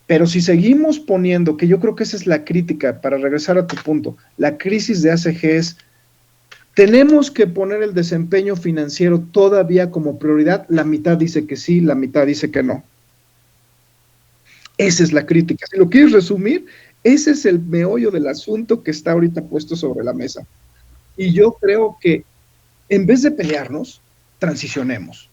pero si seguimos poniendo, que yo creo que esa es la crítica, para regresar a tu punto, la crisis de ASG es, tenemos que poner el desempeño financiero todavía como prioridad, la mitad dice que sí, la mitad dice que no. Esa es la crítica. Si lo quieres resumir, ese es el meollo del asunto que está ahorita puesto sobre la mesa. Y yo creo que en vez de pelearnos, transicionemos.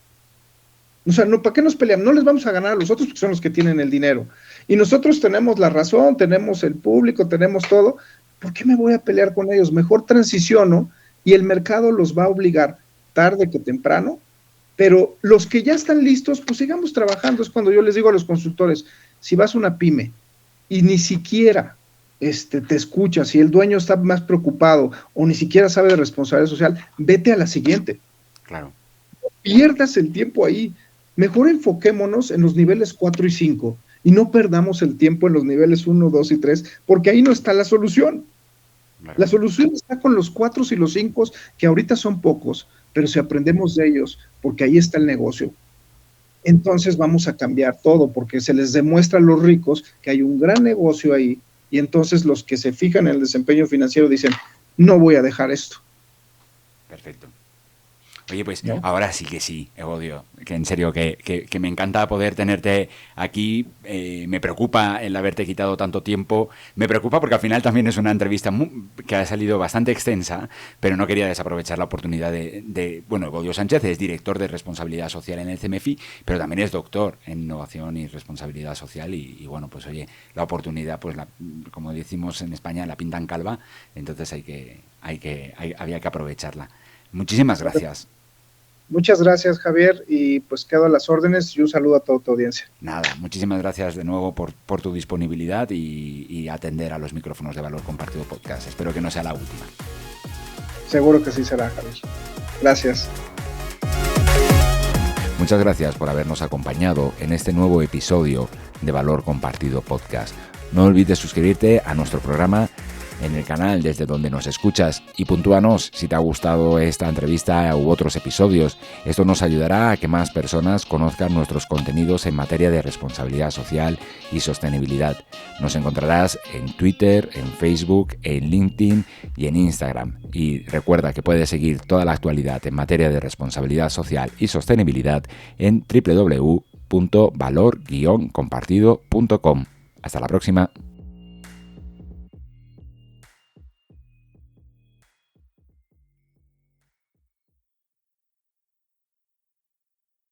O sea, no, ¿para qué nos peleamos? No les vamos a ganar a los otros porque son los que tienen el dinero. Y nosotros tenemos la razón, tenemos el público, tenemos todo. ¿Por qué me voy a pelear con ellos? Mejor transiciono y el mercado los va a obligar tarde que temprano, pero los que ya están listos, pues sigamos trabajando. Es cuando yo les digo a los consultores, si vas a una pyme y ni siquiera te escuchas, si el dueño está más preocupado o ni siquiera sabe de responsabilidad social, vete a la siguiente. Claro. No pierdas el tiempo ahí. Mejor enfoquémonos en los niveles 4 y 5 y no perdamos el tiempo en los niveles 1, 2 y 3, porque ahí no está la solución. Claro. La solución está con los 4 y los 5, que ahorita son pocos, pero si aprendemos de ellos, porque ahí está el negocio, entonces vamos a cambiar todo, porque se les demuestra a los ricos que hay un gran negocio ahí, y entonces los que se fijan en el desempeño financiero dicen, no voy a dejar esto. Perfecto. Oye, pues ¿no? Ahora sí que sí, Evodio, que en serio, que me encanta poder tenerte aquí. Me preocupa el haberte quitado tanto tiempo. Me preocupa porque al final también es una entrevista que ha salido bastante extensa, pero no quería desaprovechar la oportunidad bueno, Evodio Sánchez es director de responsabilidad social en el CEMEFI, pero también es doctor en innovación y responsabilidad social y bueno, pues oye, la oportunidad, pues como decimos en España, la pintan calva, entonces había que aprovecharla. Muchísimas gracias. Muchas gracias, Javier, y pues quedo a las órdenes y un saludo a toda tu audiencia. Nada, muchísimas gracias de nuevo por tu disponibilidad y atender a los micrófonos de Valor Compartido Podcast. Espero que no sea la última. Seguro que sí será, Javier. Gracias. Muchas gracias por habernos acompañado en este nuevo episodio de Valor Compartido Podcast. No olvides suscribirte a nuestro programa en el canal desde donde nos escuchas y puntúanos si te ha gustado esta entrevista u otros episodios. Esto nos ayudará a que más personas conozcan nuestros contenidos en materia de responsabilidad social y sostenibilidad. Nos encontrarás en Twitter, en Facebook, en LinkedIn y en Instagram. Y recuerda que puedes seguir toda la actualidad en materia de responsabilidad social y sostenibilidad en www.valor-compartido.com. Hasta la próxima.